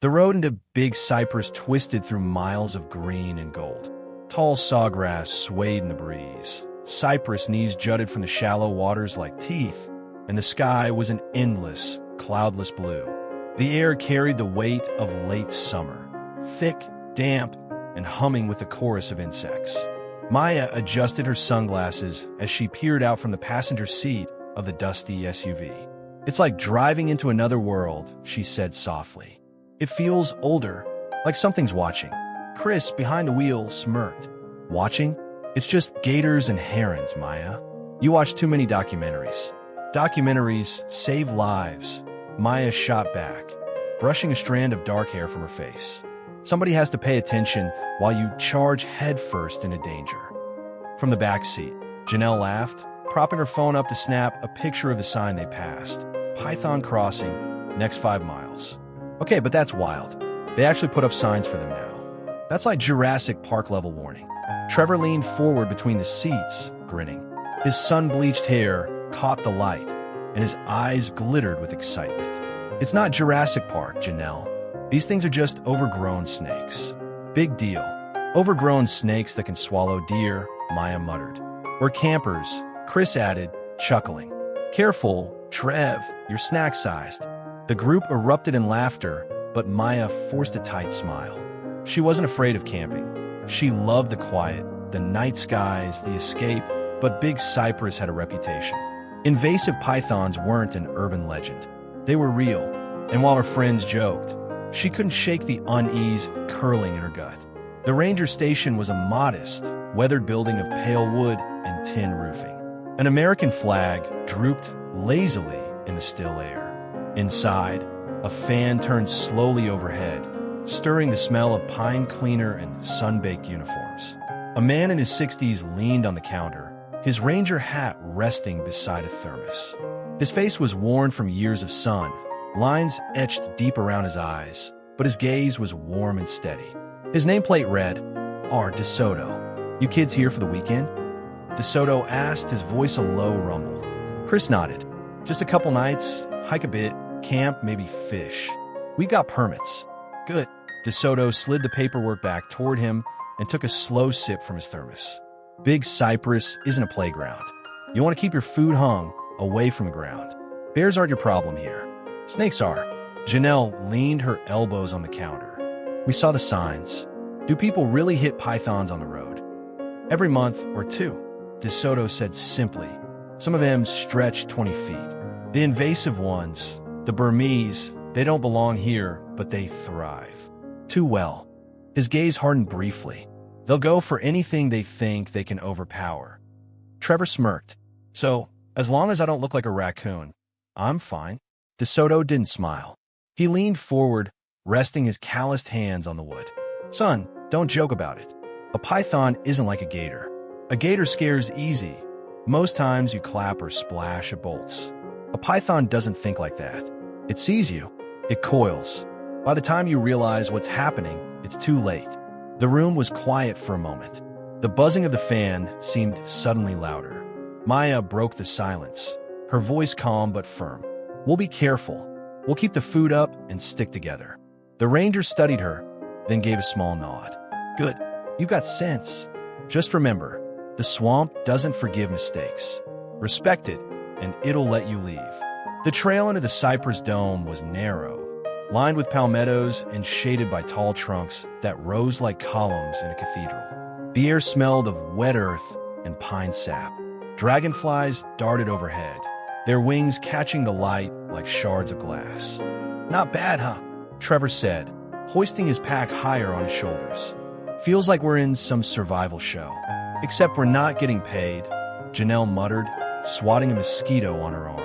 The road into Big Cypress twisted through miles of green and gold. Tall sawgrass swayed in the breeze. Cypress knees jutted from the shallow waters like teeth, and the sky was an endless, cloudless blue. The air carried the weight of late summer, thick, damp, and humming with a chorus of insects. Maya adjusted her sunglasses as she peered out from the passenger seat of the dusty SUV. "It's like driving into another world," she said softly. "It feels older, like something's watching." Chris, behind the wheel, smirked. "Watching? It's just gators and herons, Maya. You watch too many documentaries." "Documentaries save lives," Maya shot back, brushing a strand of dark hair from her face. "Somebody has to pay attention while you charge headfirst into danger." From the back seat, Janelle laughed, propping her phone up to snap a picture of the sign they passed. "Python Crossing, next 5 miles." "Okay, but that's wild. They actually put up signs for them now." "That's like Jurassic Park level warning." Trevor leaned forward between the seats, grinning. His sun-bleached hair caught the light, and his eyes glittered with excitement. "It's not Jurassic Park, Janelle. These things are just overgrown snakes." "Big deal. Overgrown snakes that can swallow deer," Maya muttered. "We're campers," Chris added, chuckling. "Careful, Trev, you're snack-sized." The group erupted in laughter, but Maya forced a tight smile. She wasn't afraid of camping. She loved the quiet, the night skies, the escape, but Big Cypress had a reputation. Invasive pythons weren't an urban legend. They were real, and while her friends joked, she couldn't shake the unease curling in her gut. The ranger station was a modest, weathered building of pale wood and tin roofing. An American flag drooped lazily in the still air. Inside, a fan turned slowly overhead, stirring the smell of pine cleaner and sun-baked uniforms. A man in his 60s leaned on the counter, his ranger hat resting beside a thermos. His face was worn from years of sun, lines etched deep around his eyes, but his gaze was warm and steady. His nameplate read, "R. DeSoto. You kids here for the weekend?" DeSoto asked, his voice a low rumble. Chris nodded. "Just a couple nights, hike a bit, camp, maybe fish. We've got permits." "Good." DeSoto slid the paperwork back toward him and took a slow sip from his thermos. "Big Cypress isn't a playground. You want to keep your food hung away from the ground. Bears aren't your problem here. Snakes are." Janelle leaned her elbows on the counter. "We saw the signs. Do people really hit pythons on the road?" "Every month or two," DeSoto said simply. "Some of them stretch 20 feet. The invasive ones, the Burmese, they don't belong here, but they thrive. Too well." His gaze hardened briefly. "They'll go for anything they think they can overpower." Trevor smirked. "So, as long as I don't look like a raccoon, I'm fine." DeSoto didn't smile. He leaned forward, resting his calloused hands on the wood. "Son, don't joke about it. A python isn't like a gator. A gator scares easy. Most times you clap or splash at bolts. A python doesn't think like that. It sees you. It coils. By the time you realize what's happening, it's too late." The room was quiet for a moment. The buzzing of the fan seemed suddenly louder. Maya broke the silence, her voice calm but firm. "We'll be careful. We'll keep the food up and stick together." The ranger studied her, then gave a small nod. "Good. You've got sense. Just remember, the swamp doesn't forgive mistakes. Respect it, and it'll let you leave." The trail into the Cypress Dome was narrow, lined with palmettos and shaded by tall trunks that rose like columns in a cathedral. The air smelled of wet earth and pine sap. Dragonflies darted overhead, their wings catching the light like shards of glass. "Not bad, huh?" Trevor said, hoisting his pack higher on his shoulders. "Feels like we're in some survival show. Except we're not getting paid," Janelle muttered, swatting a mosquito on her arm.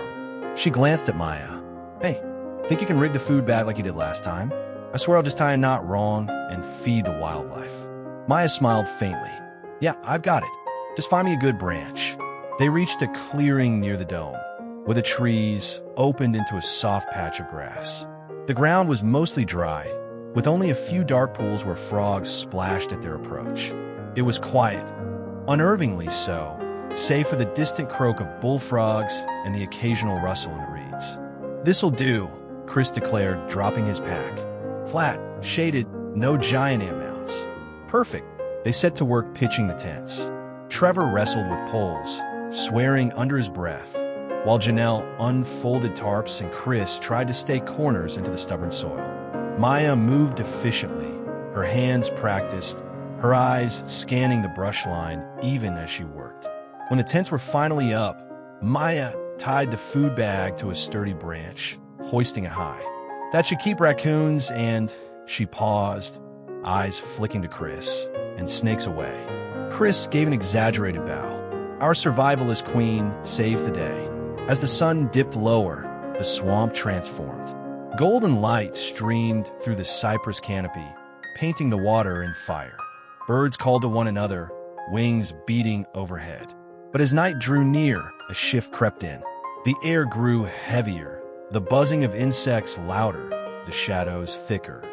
She glanced at Maya. "Hey, think you can rig the food bag like you did last time? I swear I'll just tie a knot wrong and feed the wildlife." Maya smiled faintly. "Yeah, I've got it. Just find me a good branch." They reached a clearing near the dome, where the trees opened into a soft patch of grass. The ground was mostly dry, with only a few dark pools where frogs splashed at their approach. It was quiet, unnervingly so, save for the distant croak of bullfrogs and the occasional rustle in the reeds. "This'll do," Chris declared, dropping his pack. Flat, shaded, no giant ant mounts. Perfect. They set to work pitching the tents. Trevor wrestled with poles, swearing under his breath, while Janelle unfolded tarps and Chris tried to stake corners into the stubborn soil. Maya moved efficiently, her hands practiced, her eyes scanning the brush line even as she worked. When the tents were finally up, Maya tied the food bag to a sturdy branch, hoisting it high. That should keep raccoons and... She paused, eyes flicking to Chris, and snakes away. Chris gave an exaggerated bow. Our survivalist queen saves the day. As the sun dipped lower, the swamp transformed. Golden light streamed through the cypress canopy, painting the water in fire. Birds called to one another, wings beating overhead. But as night drew near, a shift crept in. The air grew heavier, the buzzing of insects louder, the shadows thicker.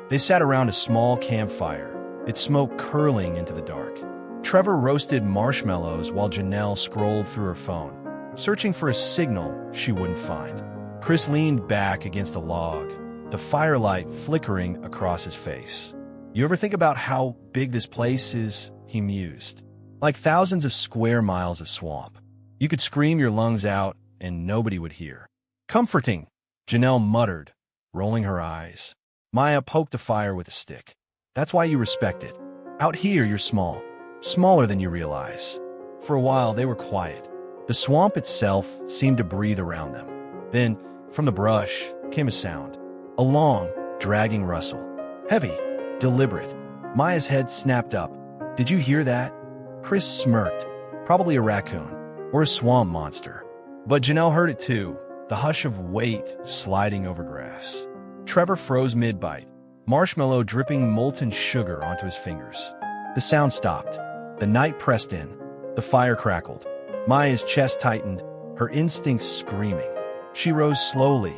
They sat around a small campfire, its smoke curling into the dark. Trevor roasted marshmallows while Janelle scrolled through her phone, searching for a signal she wouldn't find. Chris leaned back against a log, the firelight flickering across his face. You ever think about how big this place is? He mused. Like thousands of square miles of swamp. You could scream your lungs out and nobody would hear. Comforting, Janelle muttered, rolling her eyes. Maya poked the fire with a stick. That's why you respect it. Out here, you're small. Smaller than you realize. For a while, they were quiet. The swamp itself seemed to breathe around them. Then, from the brush, came a sound. A long, dragging rustle. Heavy, deliberate. Maya's head snapped up. Did you hear that? Chris smirked. Probably a raccoon. Or a swamp monster. But Janelle heard it too. The hush of weight sliding over grass. Trevor froze mid-bite, marshmallow dripping molten sugar onto his fingers. The sound stopped. The night pressed in. The fire crackled. Maya's chest tightened, her instincts screaming. She rose slowly,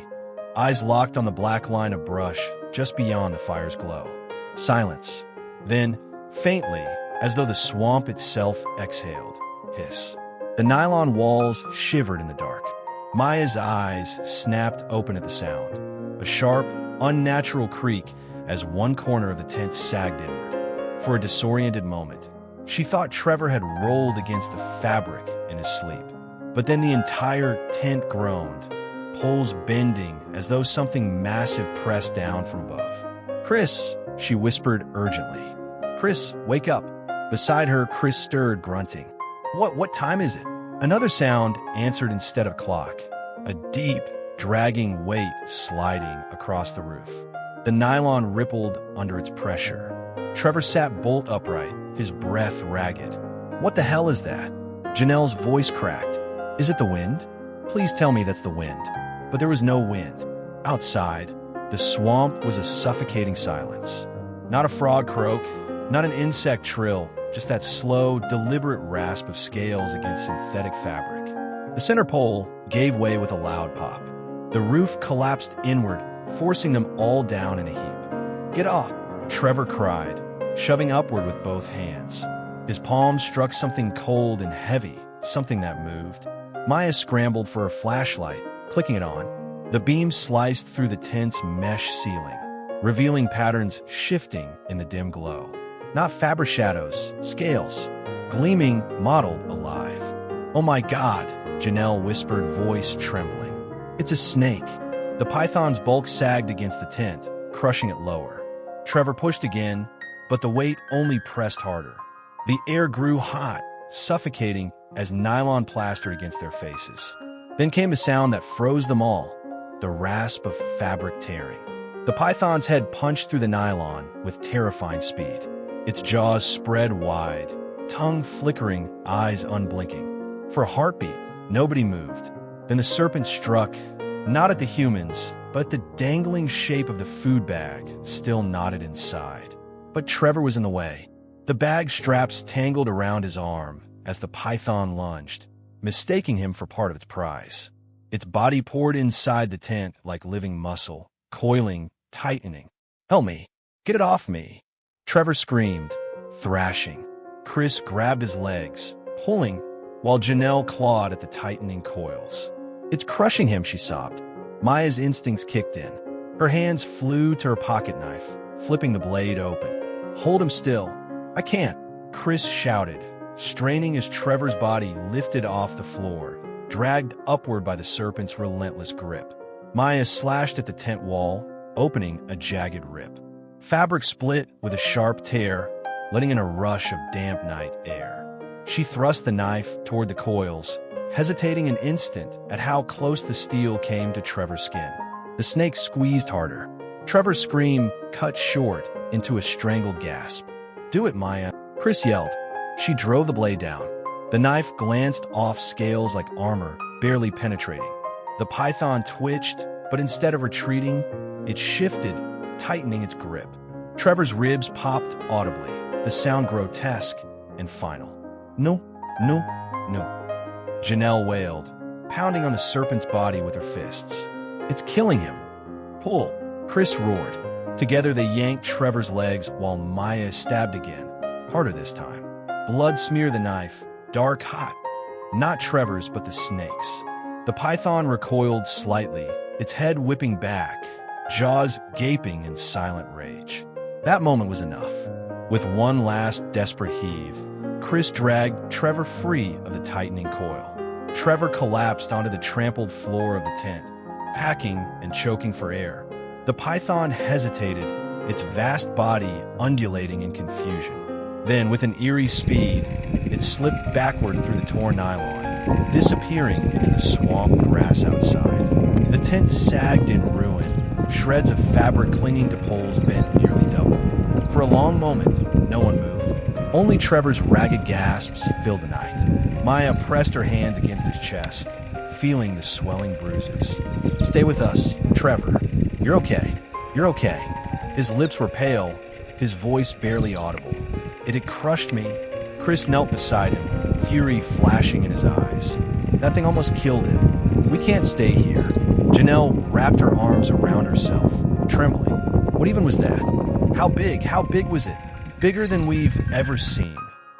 eyes locked on the black line of brush just beyond the fire's glow. Silence. Then, faintly, as though the swamp itself exhaled, hiss. The nylon walls shivered in the dark. Maya's eyes snapped open at the sound. A sharp, unnatural creak as one corner of the tent sagged inward. For a disoriented moment, she thought Trevor had rolled against the fabric in his sleep. But then the entire tent groaned, poles bending as though something massive pressed down from above. Chris, she whispered urgently. Chris, wake up. Beside her, Chris stirred, grunting. What time is it? Another sound answered instead of clock. A deep, dragging weight sliding across the roof. The nylon rippled under its pressure. Trevor sat bolt upright, his breath ragged. What the hell is that? Janelle's voice cracked. Is it the wind? Please tell me that's the wind. But there was no wind. Outside, the swamp was a suffocating silence. Not a frog croak, not an insect trill, just that slow, deliberate rasp of scales against synthetic fabric. The center pole gave way with a loud pop. The roof collapsed inward, forcing them all down in a heap. Get off, Trevor cried, shoving upward with both hands. His palms struck something cold and heavy, something that moved. Maya scrambled for her flashlight, clicking it on. The beam sliced through the tent's mesh ceiling, revealing patterns shifting in the dim glow. Not fabric shadows, scales, gleaming, mottled, alive. Oh my God, Janelle whispered, voice trembling. It's a snake. The python's bulk sagged against the tent, crushing it lower. Trevor pushed again, but the weight only pressed harder. The air grew hot, suffocating as nylon plastered against their faces. Then came a sound that froze them all, the rasp of fabric tearing. The python's head punched through the nylon with terrifying speed. Its jaws spread wide, tongue flickering, eyes unblinking. For a heartbeat, nobody moved. Then the serpent struck, not at the humans, but the dangling shape of the food bag still knotted inside. But Trevor was in the way. The bag straps tangled around his arm as the python lunged, mistaking him for part of its prize. Its body poured inside the tent like living muscle, coiling, tightening. Help me! Get it off me! Trevor screamed, thrashing. Chris grabbed his legs, pulling, while Janelle clawed at the tightening coils. It's crushing him, she sobbed. Maya's instincts kicked in. Her hands flew to her pocket knife, flipping the blade open. "Hold him still." "I can't," Chris shouted, straining as Trevor's body lifted off the floor, dragged upward by the serpent's relentless grip. Maya slashed at the tent wall, opening a jagged rip. Fabric split with a sharp tear, letting in a rush of damp night air. She thrust the knife toward the coils, hesitating an instant at how close the steel came to Trevor's skin. The snake squeezed harder. Trevor's scream cut short into a strangled gasp. "Do it, Maya," Chris yelled. She drove the blade down. The knife glanced off scales like armor, barely penetrating. The python twitched, but instead of retreating, it shifted, tightening its grip. Trevor's ribs popped audibly, the sound grotesque and final. "No, no, no," Janelle wailed, pounding on the serpent's body with her fists. "It's killing him." "Pull," Chris roared. Together they yanked Trevor's legs while Maya stabbed again, harder this time. Blood smeared the knife, dark hot. Not Trevor's, but the snake's. The python recoiled slightly, its head whipping back, jaws gaping in silent rage. That moment was enough. With one last desperate heave, Chris dragged Trevor free of the tightening coil. Trevor collapsed onto the trampled floor of the tent, hacking and choking for air. The python hesitated, its vast body undulating in confusion. Then, with an eerie speed, it slipped backward through the torn nylon, disappearing into the swamp grass outside. The tent sagged in ruin, shreds of fabric clinging to poles bent nearly double. For a long moment, no one moved. Only Trevor's ragged gasps filled the night. Maya pressed her hand against his chest, feeling the swelling bruises. "Stay with us, Trevor. You're okay. You're okay." His lips were pale, his voice barely audible. "It had crushed me." Chris knelt beside him, fury flashing in his eyes. "That thing almost killed him. We can't stay here." Janelle wrapped her arms around herself, trembling. "What even was that? How big? How big was it?" "Bigger than we've ever seen,"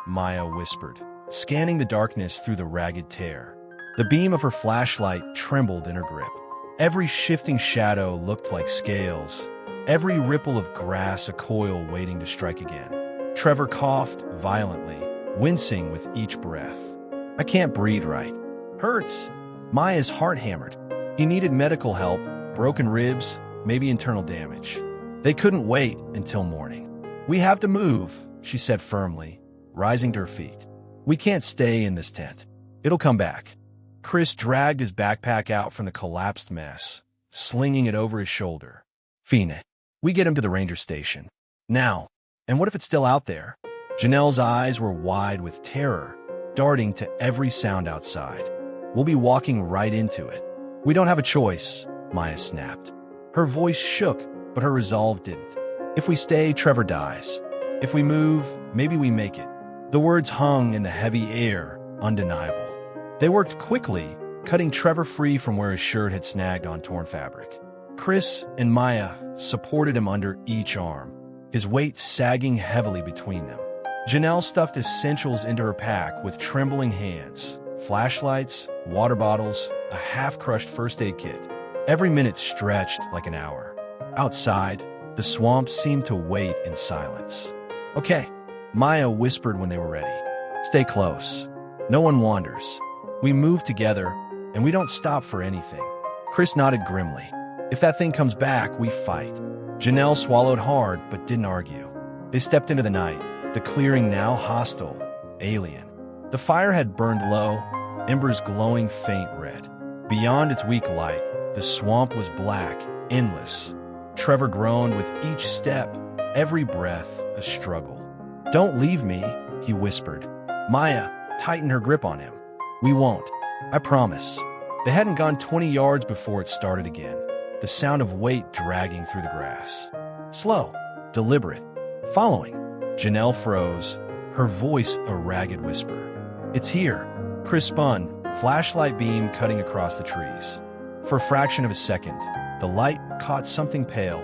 Maya whispered, scanning the darkness through the ragged tear. The beam of her flashlight trembled in her grip. Every shifting shadow looked like scales, every ripple of grass a coil waiting to strike again. Trevor coughed violently, wincing with each breath. "I can't breathe right. Hurts." Maya's heart hammered. He needed medical help, broken ribs, maybe internal damage. They couldn't wait until morning. "We have to move," she said firmly, rising to her feet. "We can't stay in this tent. It'll come back." Chris dragged his backpack out from the collapsed mess, slinging it over his shoulder. "Fine. We get him to the ranger station. Now." "And what if it's still out there?" Janelle's eyes were wide with terror, darting to every sound outside. "We'll be walking right into it." "We don't have a choice," Maya snapped. Her voice shook, but her resolve didn't. "If we stay, Trevor dies. If we move, maybe we make it." The words hung in the heavy air, undeniable. They worked quickly, cutting Trevor free from where his shirt had snagged on torn fabric. Chris and Maya supported him under each arm, his weight sagging heavily between them. Janelle stuffed essentials into her pack with trembling hands: flashlights, water bottles, a half-crushed first aid kit. Every minute stretched like an hour. Outside, the swamp seemed to wait in silence. "Okay," Maya whispered when they were ready. "Stay close. No one wanders. We move together, and we don't stop for anything." Chris nodded grimly. "If that thing comes back, we fight." Janelle swallowed hard, but didn't argue. They stepped into the night, the clearing now hostile, alien. The fire had burned low, embers glowing faint red. Beyond its weak light, the swamp was black, endless. Trevor groaned with each step, every breath a struggle. "Don't leave me," he whispered. Maya tightened her grip on him. "We won't. I promise." They hadn't gone 20 yards before it started again, the sound of weight dragging through the grass. Slow, deliberate, following. Janelle froze, her voice a ragged whisper. "It's here." Chris spun, flashlight beam cutting across the trees. For a fraction of a second, the light caught something pale.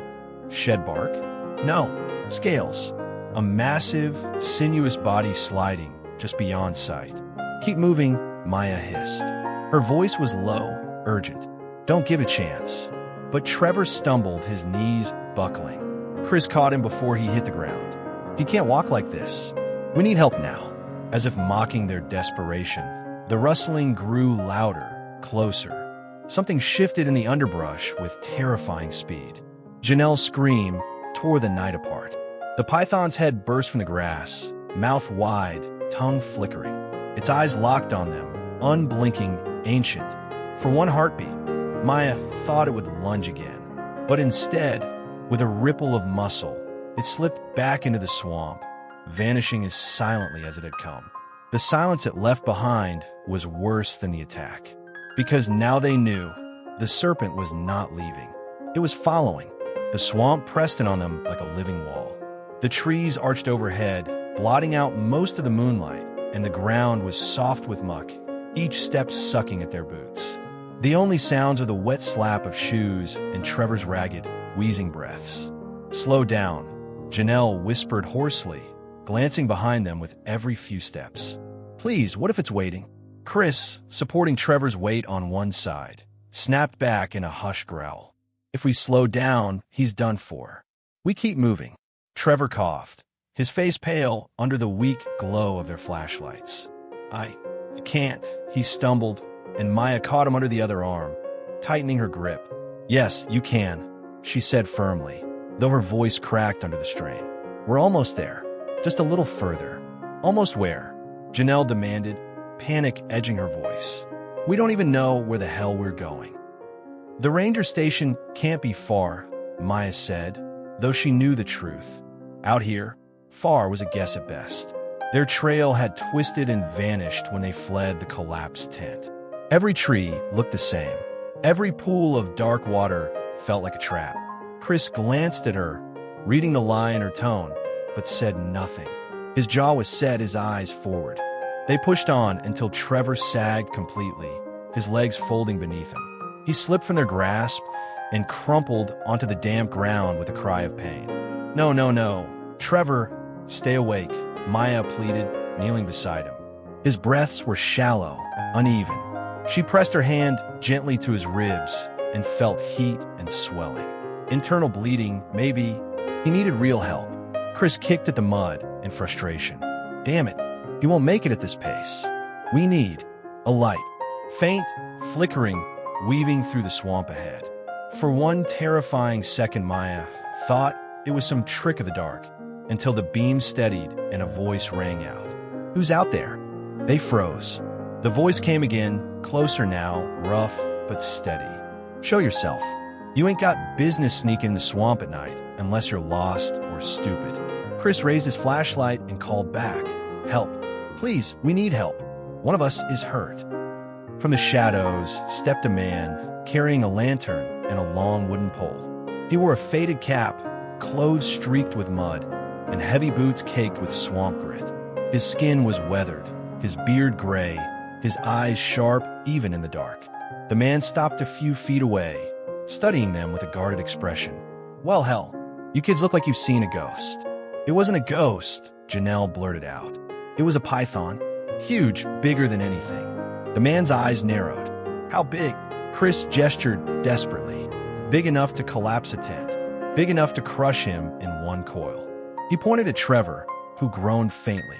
Shed bark? No, scales. A massive, sinuous body sliding just beyond sight. "Keep moving," Maya hissed. Her voice was low, urgent. "Don't give a chance." But Trevor stumbled, his knees buckling. Chris caught him before he hit the ground. "You can't walk like this. We need help now." As if mocking their desperation, the rustling grew louder, closer. Something shifted in the underbrush with terrifying speed. Janelle's scream tore the night apart. The python's head burst from the grass, mouth wide, tongue flickering. Its eyes locked on them, unblinking, ancient. For one heartbeat, Maya thought it would lunge again. But instead, with a ripple of muscle, it slipped back into the swamp, vanishing as silently as it had come. The silence it left behind was worse than the attack. Because now they knew, the serpent was not leaving. It was following. The swamp pressed in on them like a living wall. The trees arched overhead, blotting out most of the moonlight, and the ground was soft with muck, each step sucking at their boots. The only sounds are the wet slap of shoes and Trevor's ragged, wheezing breaths. "Slow down," Janelle whispered hoarsely, glancing behind them with every few steps. "Please, what if it's waiting?" Chris, supporting Trevor's weight on one side, snapped back in a hushed growl. "If we slow down, he's done for. We keep moving." Trevor coughed, his face pale under the weak glow of their flashlights. I can't," he stumbled, and Maya caught him under the other arm, tightening her grip. "Yes, you can," she said firmly, though her voice cracked under the strain. "We're almost there. Just a little further." "Almost where?" Janelle demanded, panic edging her voice. "We don't even know where the hell we're going." "The ranger station can't be far," Maya said, though she knew the truth. Out here, far was a guess at best. Their trail had twisted and vanished when they fled the collapsed tent. Every tree looked the same. Every pool of dark water felt like a trap. Chris glanced at her, reading the lie in her tone, but said nothing. His jaw was set, his eyes forward. They pushed on until Trevor sagged completely, his legs folding beneath him. He slipped from their grasp and crumpled onto the damp ground with a cry of pain. "No, no, no. Trevor, stay awake," Maya pleaded, kneeling beside him. His breaths were shallow, uneven. She pressed her hand gently to his ribs and felt heat and swelling. Internal bleeding, maybe. He needed real help. Chris kicked at the mud in frustration. "Damn it, he won't make it at this pace. We need a light." Faint, flickering, weaving through the swamp ahead. For one terrifying second, Maya thought it was some trick of the dark, until the beam steadied and a voice rang out. "Who's out there?" They froze. The voice came again, closer now, rough but steady. "Show yourself. You ain't got business sneaking in the swamp at night unless you're lost or stupid." Chris raised his flashlight and called back. "Help. Please, we need help. One of us is hurt." From the shadows stepped a man carrying a lantern and a long wooden pole. He wore a faded cap, clothes streaked with mud, and heavy boots caked with swamp grit. His skin was weathered, his beard gray, his eyes sharp even in the dark. The man stopped a few feet away, studying them with a guarded expression. "Well, hell, you kids look like you've seen a ghost." "It wasn't a ghost," Janelle blurted out. "It was a python. Huge, bigger than anything." The man's eyes narrowed. "How big?" Chris gestured desperately. "Big enough to collapse a tent. Big enough to crush him in one coil." He pointed at Trevor, who groaned faintly.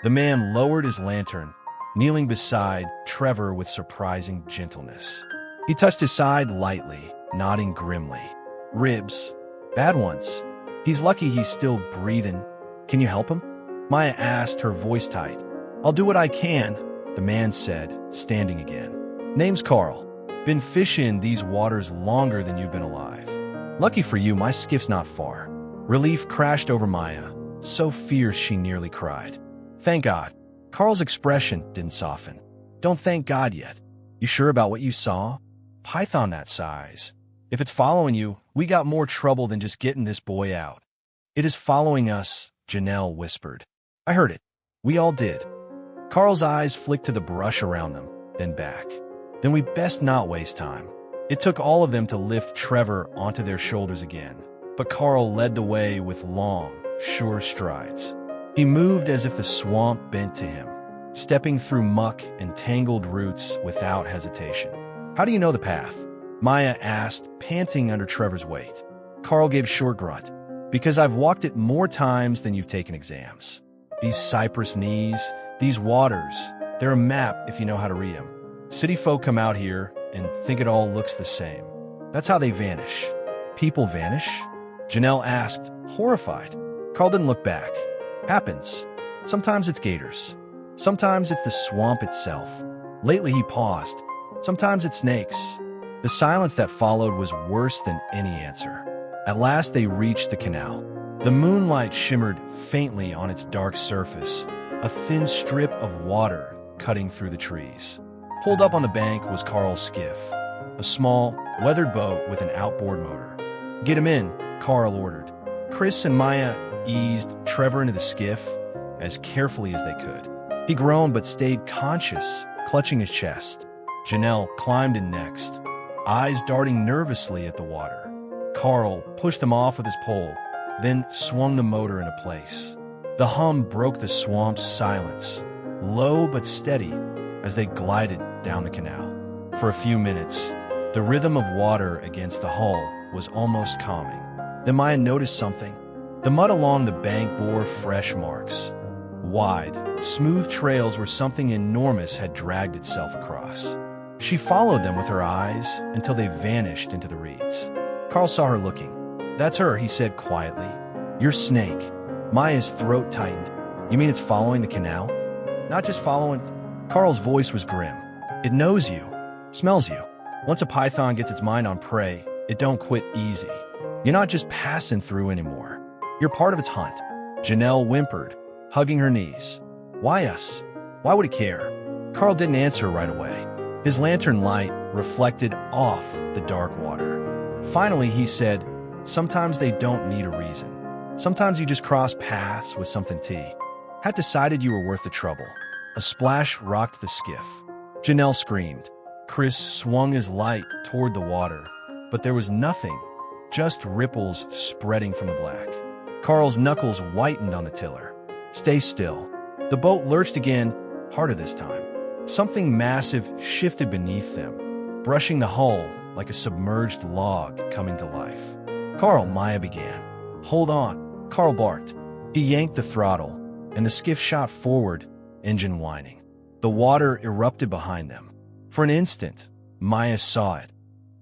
The man lowered his lantern, kneeling beside Trevor with surprising gentleness. He touched his side lightly, nodding grimly. "Ribs. Bad ones. He's lucky he's still breathing. Can you help him?" Maya asked, her voice tight. "I'll do what I can," the man said, standing again. "Name's Carl. Been fishing these waters longer than you've been alive. Lucky for you, my skiff's not far." Relief crashed over Maya, so fierce she nearly cried. "Thank God." Carl's expression didn't soften. "Don't thank God yet. You sure about what you saw? Python that size. If it's following you, we got more trouble than just getting this boy out." "It is following us," Janelle whispered. "I heard it. We all did." Carl's eyes flicked to the brush around them, then back. "Then we best not waste time." It took all of them to lift Trevor onto their shoulders again, but Carl led the way with long, sure strides. He moved as if the swamp bent to him, stepping through muck and tangled roots without hesitation. "How do you know the path?" Maya asked, panting under Trevor's weight. Carl gave a short grunt. Because I've walked it more times than you've taken exams. These cypress knees, these waters, they're a map if you know how to read them. City folk come out here and think it all looks the same. That's how they vanish. People vanish? Janelle asked, horrified. Carl didn't look back. Happens. Sometimes it's gators. Sometimes it's the swamp itself. Lately he paused. Sometimes it's snakes. The silence that followed was worse than any answer. At last they reached the canal. The moonlight shimmered faintly on its dark surface, a thin strip of water cutting through the trees. Pulled up on the bank was Carl's skiff, a small, weathered boat with an outboard motor. Get him in, Carl ordered. Chris and Maya eased Trevor into the skiff as carefully as they could. He groaned but stayed conscious, clutching his chest. Janelle climbed in next, eyes darting nervously at the water. Carl pushed them off with his pole, then swung the motor into place. The hum broke the swamp's silence, low but steady, as they glided down the canal. For a few minutes, the rhythm of water against the hull was almost calming. Then Maya noticed something. The mud along the bank bore fresh marks. Wide, smooth trails where something enormous had dragged itself across. She followed them with her eyes until they vanished into the reeds. Carl saw her looking. That's her, he said quietly. Your snake. Maya's throat tightened. You mean it's following the canal? Not just following. Carl's voice was grim. It knows you, smells you. Once a python gets its mind on prey, it don't quit easy. You're not just passing through anymore. You're part of its hunt. Janelle whimpered, hugging her knees. Why us? Why would it care? Carl didn't answer right away. His lantern light reflected off the dark water. Finally, he said, sometimes they don't need a reason. Sometimes you just cross paths with something had decided you were worth the trouble. A splash rocked the skiff. Janelle screamed. Chris swung his light toward the water, but there was nothing, just ripples spreading from the black. Carl's knuckles whitened on the tiller. Stay still. The boat lurched again, harder this time. Something massive shifted beneath them, brushing the hull like a submerged log coming to life. Carl, Maya began. Hold on, Carl barked. He yanked the throttle, and the skiff shot forward, engine whining. The water erupted behind them. For an instant, Maya saw it.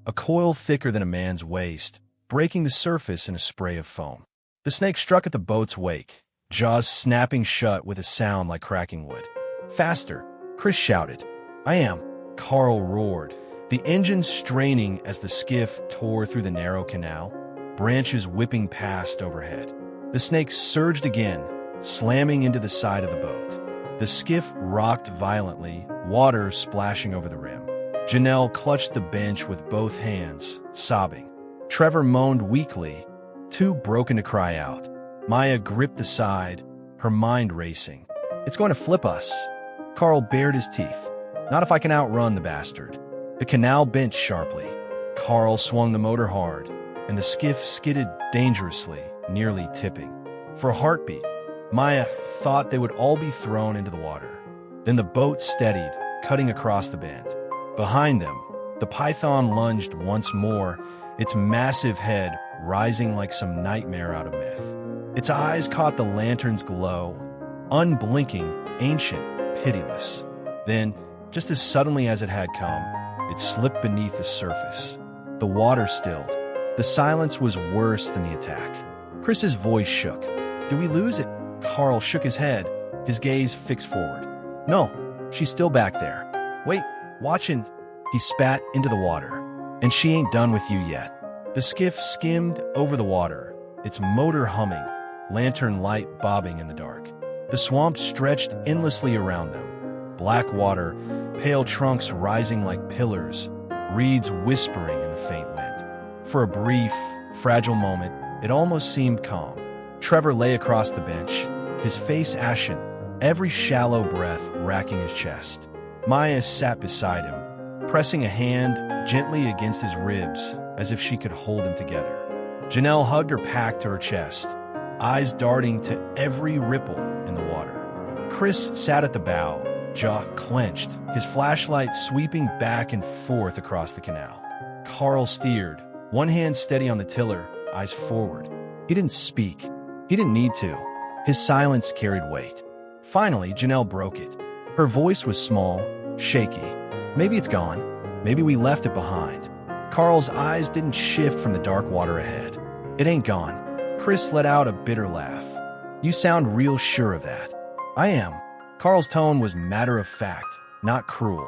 A coil thicker than a man's waist, breaking the surface in a spray of foam. The snake struck at the boat's wake, jaws snapping shut with a sound like cracking wood. Faster, Chris shouted. I am, Carl roared, the engine straining as the skiff tore through the narrow canal, branches whipping past overhead. The snake surged again, slamming into the side of the boat. The skiff rocked violently, water splashing over the rim. Janelle clutched the bench with both hands, sobbing. Trevor moaned weakly, too broken to cry out. Maya gripped the side, her mind racing. It's going to flip us. Carl bared his teeth. Not if I can outrun the bastard. The canal bent sharply. Carl swung the motor hard, and the skiff skidded dangerously, nearly tipping. For a heartbeat, Maya thought they would all be thrown into the water. Then the boat steadied, cutting across the bend. Behind them, the python lunged once more, its massive head rising like some nightmare out of myth. Its eyes caught the lantern's glow, unblinking, ancient, pitiless. Then, just as suddenly as it had come, it slipped beneath the surface. The water stilled. The silence was worse than the attack. Chris's voice shook. Do we lose it? Carl shook his head, his gaze fixed forward. No, she's still back there. Wait, watching. He spat into the water. And she ain't done with you yet. The skiff skimmed over the water, its motor humming, lantern light bobbing in the dark. The swamp stretched endlessly around them. Black water, pale trunks rising like pillars, reeds whispering in the faint wind. For a brief, fragile moment, it almost seemed calm. Trevor lay across the bench, his face ashen, every shallow breath racking his chest. Maya sat beside him, pressing a hand gently against his ribs as if she could hold him together. Janelle hugged her pack to her chest, eyes darting to every ripple in the water. Chris sat at the bow, jaw clenched, his flashlight sweeping back and forth across the canal. Carl steered, one hand steady on the tiller, eyes forward. He didn't speak. He didn't need to. His silence carried weight. Finally, Janelle broke it. Her voice was small, shaky. Maybe it's gone. Maybe we left it behind. Carl's eyes didn't shift from the dark water ahead. It ain't gone. Chris let out a bitter laugh. You sound real sure of that. I am. Carl's tone was matter of fact, not cruel.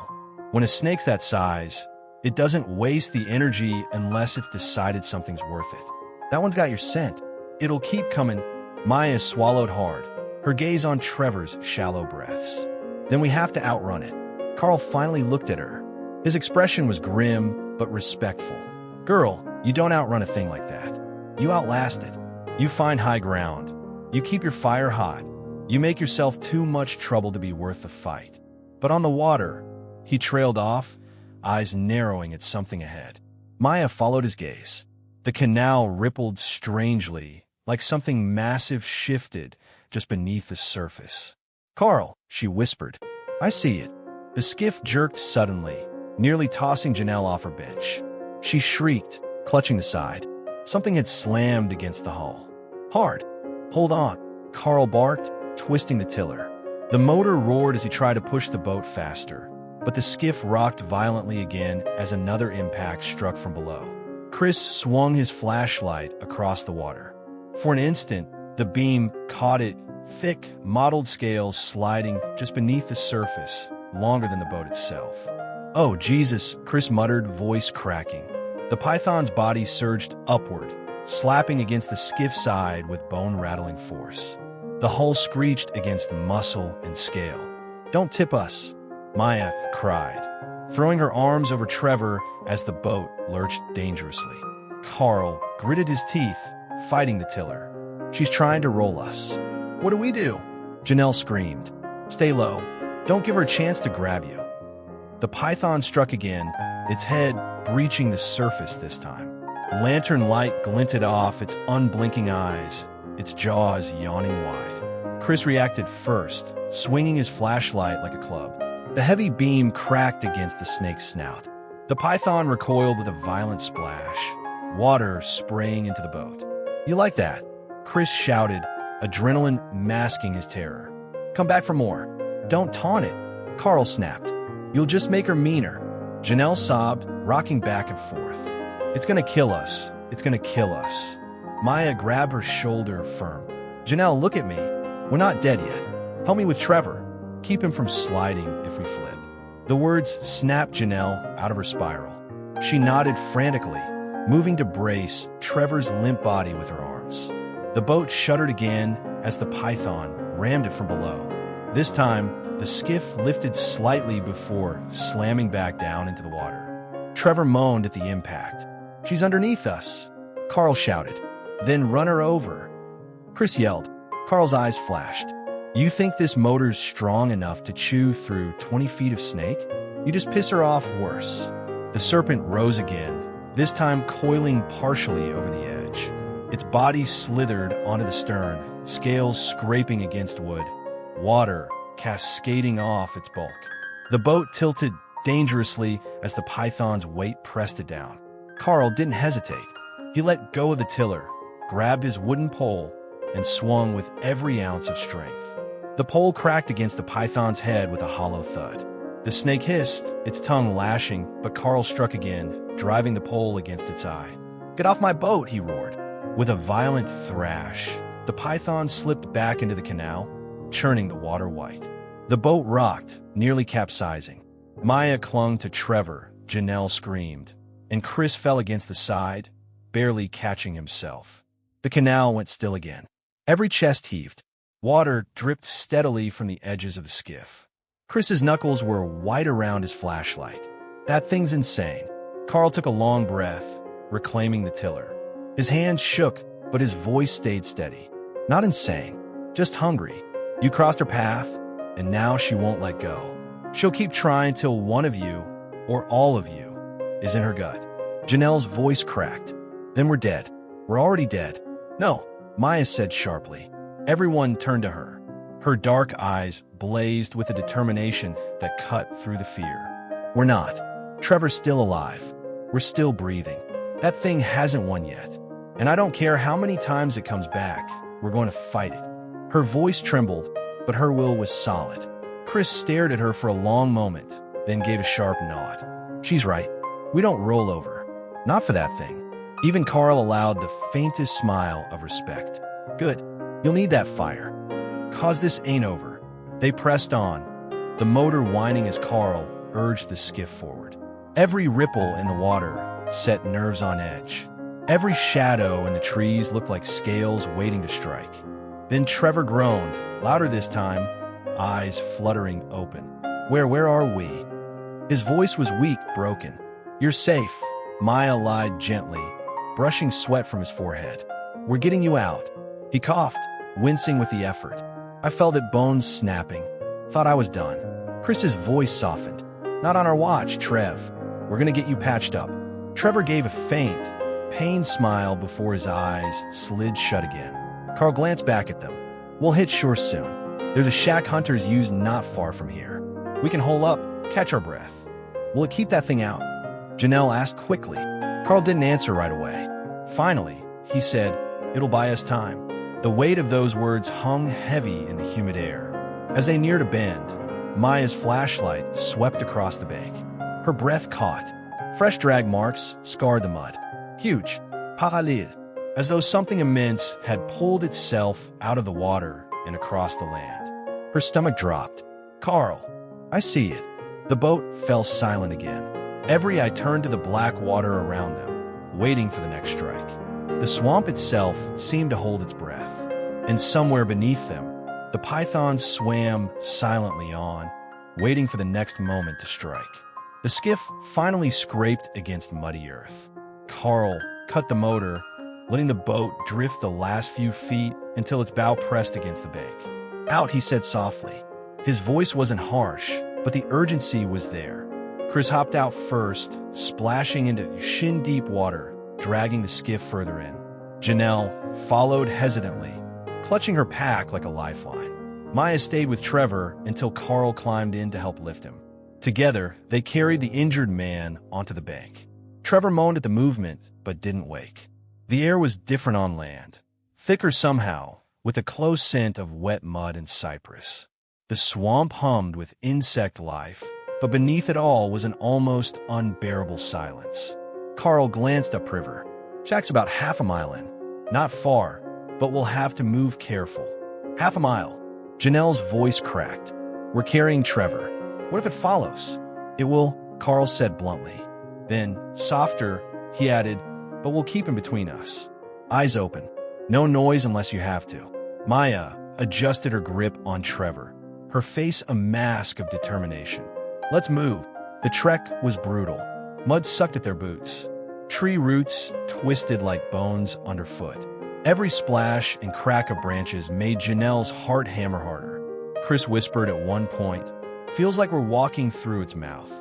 When a snake's that size, it doesn't waste the energy unless it's decided something's worth it. That one's got your scent. It'll keep coming. Maya swallowed hard, her gaze on Trevor's shallow breaths. Then we have to outrun it. Carl finally looked at her. His expression was grim, but respectful. Girl, you don't outrun a thing like that. You outlast it. You find high ground. You keep your fire hot. You make yourself too much trouble to be worth the fight. But on the water, he trailed off, eyes narrowing at something ahead. Maya followed his gaze. The canal rippled strangely, like something massive shifted just beneath the surface. Carl, she whispered. I see it. The skiff jerked suddenly, nearly tossing Janelle off her bench. She shrieked, clutching the side. Something had slammed against the hull. Hard. Hold on, Carl barked, twisting the tiller. The motor roared as he tried to push the boat faster, but the skiff rocked violently again as another impact struck from below. Chris swung his flashlight across the water. For an instant, the beam caught it, thick, mottled scales sliding just beneath the surface, longer than the boat itself. Oh, Jesus, Chris muttered, voice cracking. The python's body surged upward, slapping against the skiff side with bone-rattling force. The hull screeched against muscle and scale. Don't tip us, Maya cried, throwing her arms over Trevor as the boat lurched dangerously. Carl gritted his teeth, fighting the tiller. She's trying to roll us. What do we do? Janelle screamed. Stay low. Don't give her a chance to grab you. The python struck again, its head breaching the surface this time. Lantern light glinted off its unblinking eyes, its jaws yawning wide. Chris reacted first, swinging his flashlight like a club. The heavy beam cracked against the snake's snout. The python recoiled with a violent splash, water spraying into the boat. You like that? Chris shouted, adrenaline masking his terror. Come back for more. Don't taunt it, Carl snapped. You'll just make her meaner. Janelle sobbed, rocking back and forth. It's gonna kill us. It's gonna kill us. Maya grabbed her shoulder firm. Janelle, look at me. We're not dead yet. Help me with Trevor. Keep him from sliding if we flip. The words snapped Janelle out of her spiral. She nodded frantically, moving to brace Trevor's limp body with her arms. The boat shuddered again as the python rammed it from below. This time, the skiff lifted slightly before slamming back down into the water. Trevor moaned at the impact. She's underneath us, Carl shouted. Then run her over. Chris yelled. Carl's eyes flashed. You think this motor's strong enough to chew through 20 feet of snake? You just piss her off worse. The serpent rose again, this time coiling partially over the edge. Its body slithered onto the stern, scales scraping against wood, water cascading off its bulk. The boat tilted dangerously as the python's weight pressed it down. Carl didn't hesitate. He let go of the tiller, grabbed his wooden pole, and swung with every ounce of strength. The pole cracked against the python's head with a hollow thud. The snake hissed, its tongue lashing, but Carl struck again, driving the pole against its eye. Get off my boat, he roared. With a violent thrash, the python slipped back into the canal, churning the water white. The boat rocked, nearly capsizing. Maya clung to Trevor, Janelle screamed, and Chris fell against the side, barely catching himself. The canal went still again. Every chest heaved. Water dripped steadily from the edges of the skiff. Chris's knuckles were white around his flashlight. That thing's insane. Carl took a long breath, reclaiming the tiller. His hands shook, but his voice stayed steady. Not insane, just hungry. You crossed her path, and now she won't let go. She'll keep trying till one of you, or all of you, is in her gut. Janelle's voice cracked. Then we're dead. We're already dead. No, Maya said sharply. Everyone turned to her. Her dark eyes blazed with a determination that cut through the fear. We're not. Trevor's still alive. We're still breathing. That thing hasn't won yet. And I don't care how many times it comes back, we're going to fight it. Her voice trembled, but her will was solid. Chris stared at her for a long moment, then gave a sharp nod. She's right. We don't roll over. Not for that thing. Even Carl allowed the faintest smile of respect. Good. You'll need that fire. 'Cause this ain't over. They pressed on, the motor whining as Carl urged the skiff forward. Every ripple in the water set nerves on edge. Every shadow in the trees looked like scales waiting to strike. Then Trevor groaned, louder this time, eyes fluttering open. Where are we? His voice was weak, broken. You're safe, Maya lied gently, brushing sweat from his forehead. We're getting you out. He coughed, wincing with the effort. I felt it, bones snapping. Thought I was done. Chris's voice softened. Not on our watch, Trev. We're gonna get you patched up. Trevor gave a faint, pained smile before his eyes slid shut again. Carl glanced back at them. We'll hit shore soon. There's a shack hunters use not far from here. We can hole up, catch our breath. Will it keep that thing out? Janelle asked quickly. Carl didn't answer right away. Finally, he said, it'll buy us time. The weight of those words hung heavy in the humid air. As they neared a bend, Maya's flashlight swept across the bank. Her breath caught. Fresh drag marks scarred the mud. Huge, parallel, as though something immense had pulled itself out of the water and across the land. Her stomach dropped. Carl, I see it. The boat fell silent again. Every eye turned to the black water around them, waiting for the next strike. The swamp itself seemed to hold its breath, and somewhere beneath them, the pythons swam silently on, waiting for the next moment to strike. The skiff finally scraped against muddy earth. Carl cut the motor, letting the boat drift the last few feet until its bow pressed against the bank. Out, he said softly. His voice wasn't harsh, but the urgency was there. Chris hopped out first, splashing into shin-deep water, dragging the skiff further in. Janelle followed hesitantly, clutching her pack like a lifeline. Maya stayed with Trevor until Carl climbed in to help lift him. Together, they carried the injured man onto the bank. Trevor moaned at the movement, but didn't wake. The air was different on land, thicker somehow, with a close scent of wet mud and cypress. The swamp hummed with insect life, but beneath it all was an almost unbearable silence. Carl glanced upriver. Shack's about half a mile in. Not far, but we'll have to move careful. Half a mile. Janelle's voice cracked. We're carrying Trevor. What if it follows? It will, Carl said bluntly. Then, softer, he added, but we'll keep him between us. Eyes open. No noise unless you have to. Maya adjusted her grip on Trevor, her face a mask of determination. Let's move. The trek was brutal. Mud sucked at their boots. Tree roots twisted like bones underfoot. Every splash and crack of branches made Janelle's heart hammer harder. Chris whispered at one point, feels like we're walking through its mouth.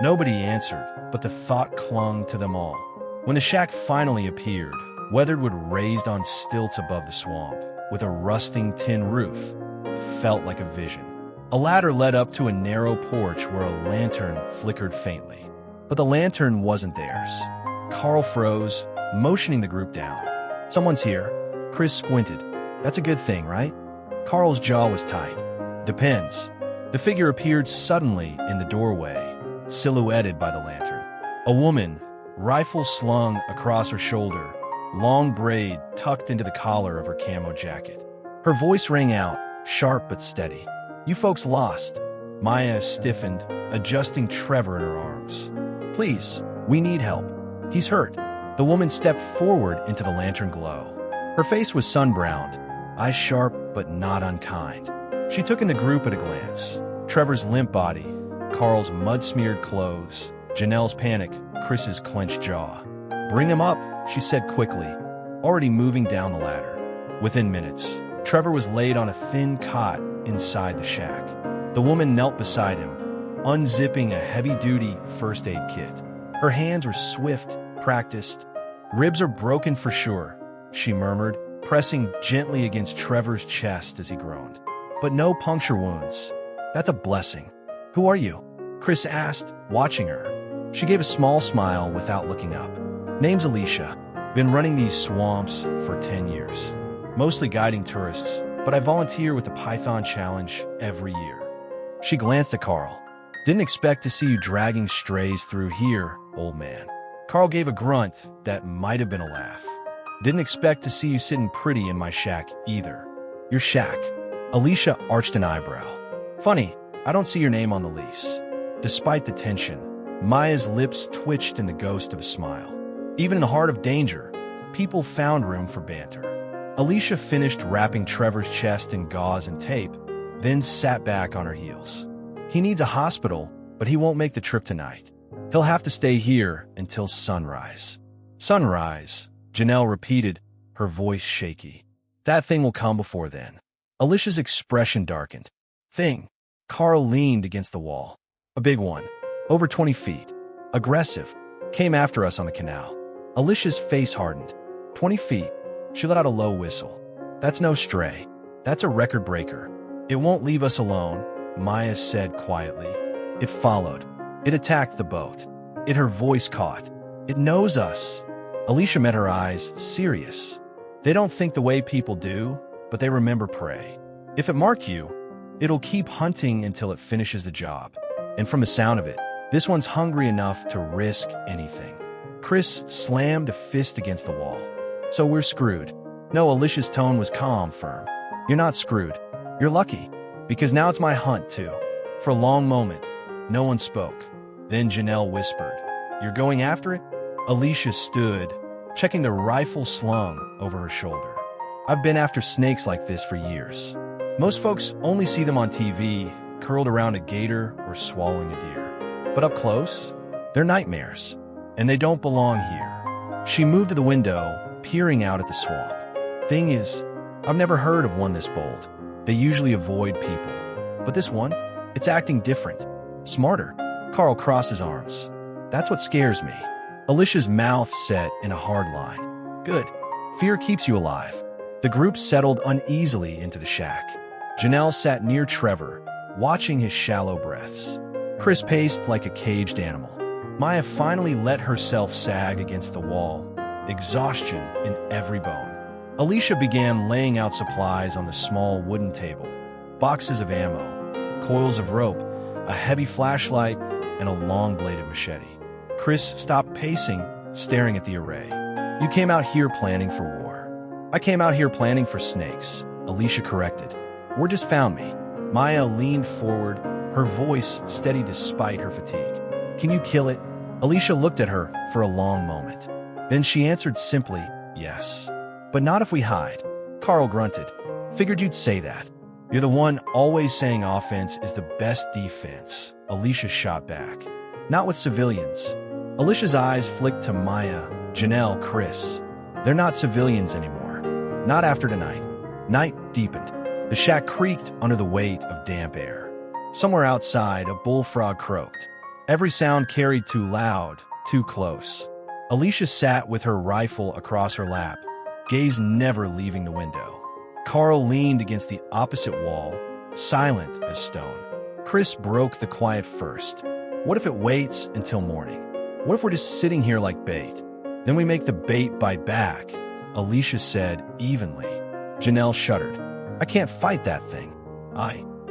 Nobody answered, but the thought clung to them all. When the shack finally appeared, weathered raised on stilts above the swamp, with a rusting tin roof, it felt like a vision. A ladder led up to a narrow porch where a lantern flickered faintly. But the lantern wasn't theirs. Carl froze, motioning the group down. Someone's here. Chris squinted. That's a good thing, right? Carl's jaw was tight. Depends. The figure appeared suddenly in the doorway, silhouetted by the lantern. A woman, rifle slung across her shoulder, long braid tucked into the collar of her camo jacket. Her voice rang out, sharp but steady. You folks lost. Maya stiffened, adjusting Trevor in her arms. Please, we need help. He's hurt. The woman stepped forward into the lantern glow. Her face was sun-browned, eyes sharp but not unkind. She took in the group at a glance. Trevor's limp body, Carl's mud-smeared clothes, Janelle's panic, Chris's clenched jaw. Bring him up, she said quickly, already moving down the ladder. Within minutes, Trevor was laid on a thin cot inside the shack. The woman knelt beside him, unzipping a heavy-duty first aid kit. Her hands were swift, practiced. Ribs are broken for sure, she murmured, pressing gently against Trevor's chest as he groaned. But no puncture wounds. That's a blessing. Who are you? Chris asked, watching her. She gave a small smile without looking up. Name's Alicia. Been running these swamps for 10 years. Mostly guiding tourists, but I volunteer with the Python Challenge every year. She glanced at Carl. Didn't expect to see you dragging strays through here, old man. Carl gave a grunt that might have been a laugh. Didn't expect to see you sitting pretty in my shack either. Your shack. Alicia arched an eyebrow. Funny, I don't see your name on the lease. Despite the tension, Maya's lips twitched in the ghost of a smile. Even in the heart of danger, people found room for banter. Alicia finished wrapping Trevor's chest in gauze and tape, then sat back on her heels. He needs a hospital, but he won't make the trip tonight. He'll have to stay here until sunrise. Sunrise, Janelle repeated, her voice shaky. That thing will come before then. Alicia's expression darkened. Thing. Carl leaned against the wall. A big one. Over 20 feet. Aggressive. Came after us on the canal. Alicia's face hardened. 20 feet. She let out a low whistle. That's no stray. That's a record breaker. It won't leave us alone, Maya said quietly. It followed. It attacked the boat. Her voice caught. It knows us. Alicia met her eyes, serious. They don't think the way people do, but they remember prey. If it marked you, it'll keep hunting until it finishes the job. And from the sound of it, this one's hungry enough to risk anything. Chris slammed a fist against the wall. So we're screwed. No, Alicia's tone was calm, firm. You're not screwed. You're lucky. Because now it's my hunt, too. For a long moment, no one spoke. Then Janelle whispered, You're going after it? Alicia stood, checking the rifle slung over her shoulder. I've been after snakes like this for years. Most folks only see them on TV, curled around a gator or swallowing a deer. But up close, they're nightmares. And they don't belong here. She moved to the window, peering out at the swamp. Thing is, I've never heard of one this bold. They usually avoid people. But this one, it's acting different. Smarter. Carl crossed his arms. That's what scares me. Alicia's mouth set in a hard line. Good. Fear keeps you alive. The group settled uneasily into the shack. Janelle sat near Trevor, watching his shallow breaths. Chris paced like a caged animal. Maya finally let herself sag against the wall, exhaustion in every bone. Alicia began laying out supplies on the small wooden table. Boxes of ammo, coils of rope, a heavy flashlight, and a long-bladed machete. Chris stopped pacing, staring at the array. You came out here planning for war. I came out here planning for snakes, Alicia corrected. War just found me. Maya leaned forward, her voice steady despite her fatigue. Can you kill it? Alicia looked at her for a long moment. Then she answered simply, yes. But not if we hide. Carl grunted. Figured you'd say that. You're the one always saying offense is the best defense, Alicia shot back. Not with civilians. Alicia's eyes flicked to Maya, Janelle, Chris. They're not civilians anymore. Not after tonight. Night deepened. The shack creaked under the weight of damp air. Somewhere outside, a bullfrog croaked. Every sound carried too loud, too close. Alicia sat with her rifle across her lap, gaze never leaving the window. Carl leaned against the opposite wall, silent as stone. Chris broke the quiet first. What if it waits until morning? What if we're just sitting here like bait? Then we make the bait bite back, Alicia said evenly. Janelle shuddered. I can't fight that thing.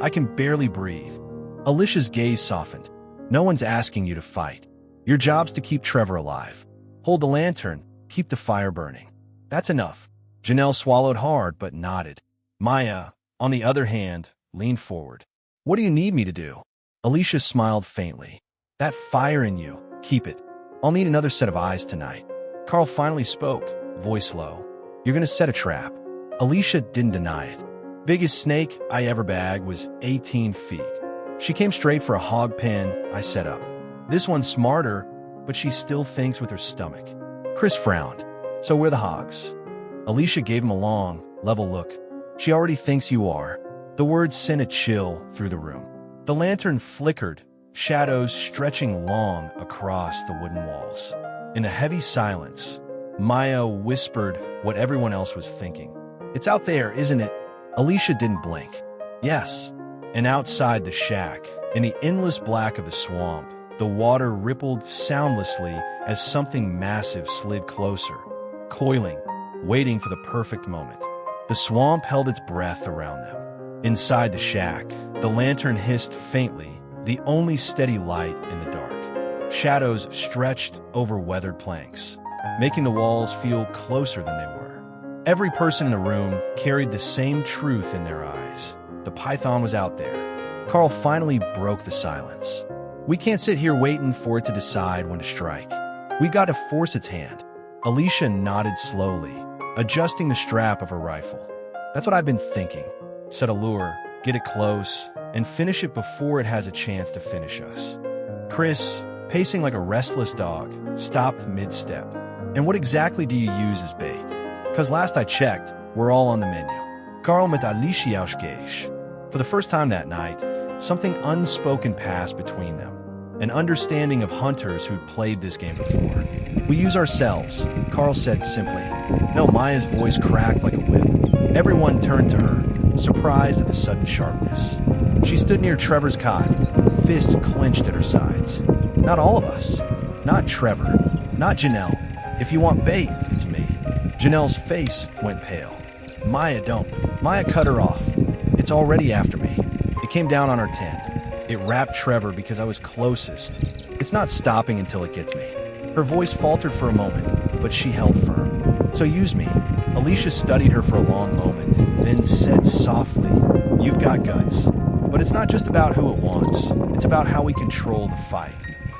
I can barely breathe. Alicia's gaze softened. No one's asking you to fight. Your job's to keep Trevor alive. Hold the lantern, keep the fire burning. That's enough. Janelle swallowed hard but nodded. Maya, on the other hand, leaned forward. What do you need me to do? Alicia smiled faintly. That fire in you, keep it. I'll need another set of eyes tonight. Carl finally spoke, voice low. You're gonna set a trap. Alicia didn't deny it. Biggest snake I ever bagged was 18 feet. She came straight for a hog pen I set up. This one's smarter, but she still thinks with her stomach. Chris frowned. So we're the hogs. Alicia gave him a long, level look. She already thinks you are. The words sent a chill through the room. The lantern flickered, shadows stretching long across the wooden walls. In a heavy silence, Maya whispered what everyone else was thinking. It's out there, isn't it? Alicia didn't blink. Yes. And outside the shack, in the endless black of the swamp, The water rippled soundlessly as something massive slid closer, coiling, waiting for the perfect moment. The swamp held its breath around them. Inside the shack, the lantern hissed faintly, the only steady light in the dark. Shadows stretched over weathered planks, making the walls feel closer than they were. Every person in the room carried the same truth in their eyes. The python was out there. Carl finally broke the silence. We can't sit here waiting for it to decide when to strike. We got to force its hand. Alicia nodded slowly, adjusting the strap of her rifle. That's what I've been thinking, said Allure. Get it close and finish it before it has a chance to finish us. Chris, pacing like a restless dog, stopped mid-step. And what exactly do you use as bait? Because last I checked, we're all on the menu. Carl met Alicia ausgesch. For the first time that night, something unspoken passed between them. An understanding of hunters who'd played this game before. We use ourselves, Carl said simply. No, Maya's voice cracked like a whip. Everyone turned to her, surprised at the sudden sharpness. She stood near Trevor's cot, fists clenched at her sides. Not all of us. Not Trevor. Not Janelle. If you want bait, it's me. Janelle's face went pale. Maya, don't. Maya cut her off. It's already after me. It came down on our tent. It wrapped Trevor because I was closest. It's not stopping until it gets me. Her voice faltered for a moment, but she held firm. So use me. Alicia studied her for a long moment, then said softly, You've got guts. But it's not just about who it wants. It's about how we control the fight.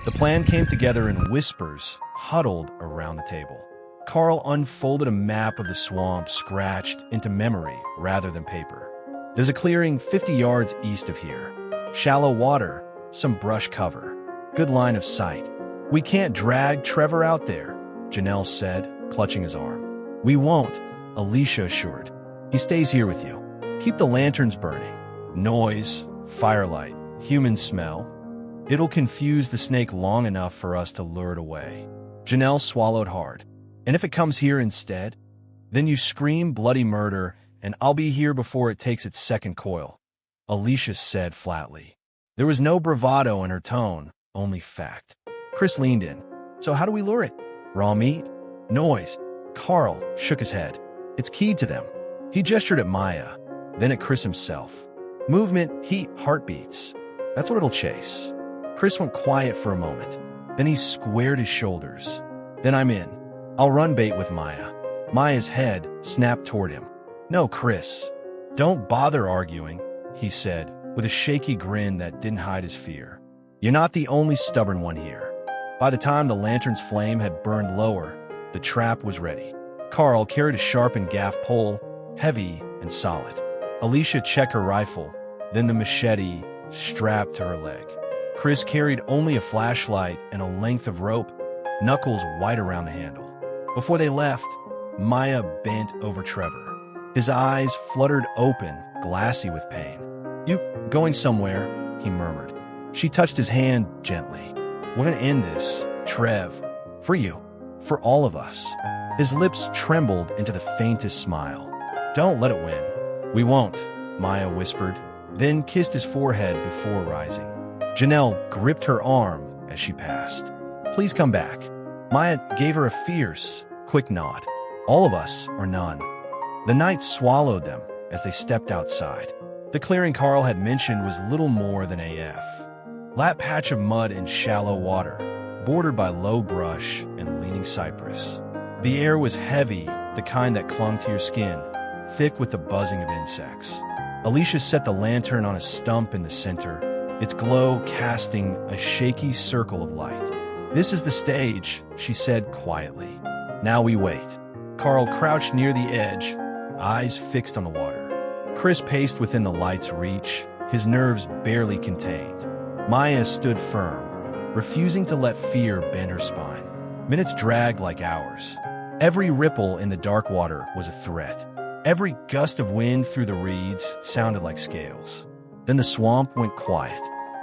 The plan came together in whispers, huddled around the table. Carl unfolded a map of the swamp scratched into memory rather than paper. There's a clearing 50 yards east of here. Shallow water, some brush cover. Good line of sight. We can't drag Trevor out there, Janelle said, clutching his arm. We won't, Alicia assured. He stays here with you. Keep the lanterns burning. Noise, firelight, human smell. It'll confuse the snake long enough for us to lure it away. Janelle swallowed hard. And if it comes here instead? Then you scream bloody murder, and I'll be here before it takes its second coil. Alicia said flatly. There was no bravado in her tone, only fact. Chris leaned in. So how do we lure it? Raw meat? Noise? Carl shook his head. It's keyed to them. He gestured at Maya, then at Chris himself. Movement, heat, heartbeats. That's what it'll chase. Chris went quiet for a moment. Then he squared his shoulders. Then I'm in. I'll run bait with Maya. Maya's head snapped toward him. No, Chris. Don't bother arguing, he said, with a shaky grin that didn't hide his fear. You're not the only stubborn one here. By the time the lantern's flame had burned lower, the trap was ready. Carl carried a sharpened gaff pole, heavy and solid. Alicia checked her rifle, then the machete strapped to her leg. Chris carried only a flashlight and a length of rope, knuckles white around the handle. Before they left, Maya bent over Trevor. His eyes fluttered open, glassy with pain. You going somewhere, he murmured. She touched his hand gently. We're gonna end this, Trev. For you. For all of us. His lips trembled into the faintest smile. Don't let it win. We won't, Maya whispered, then kissed his forehead before rising. Janelle gripped her arm as she passed. Please come back. Maya gave her a fierce, quick nod. All of us or none. The night swallowed them as they stepped outside. The clearing Carl had mentioned was little more than AF. Flat patch of mud and shallow water, bordered by low brush and leaning cypress. The air was heavy, the kind that clung to your skin, thick with the buzzing of insects. Alicia set the lantern on a stump in the center, its glow casting a shaky circle of light. This is the stage, she said quietly. Now we wait. Carl crouched near the edge, eyes fixed on the water. Chris paced within the light's reach, his nerves barely contained. Maya stood firm, refusing to let fear bend her spine. Minutes dragged like hours. Every ripple in the dark water was a threat. Every gust of wind through the reeds sounded like scales. Then the swamp went quiet.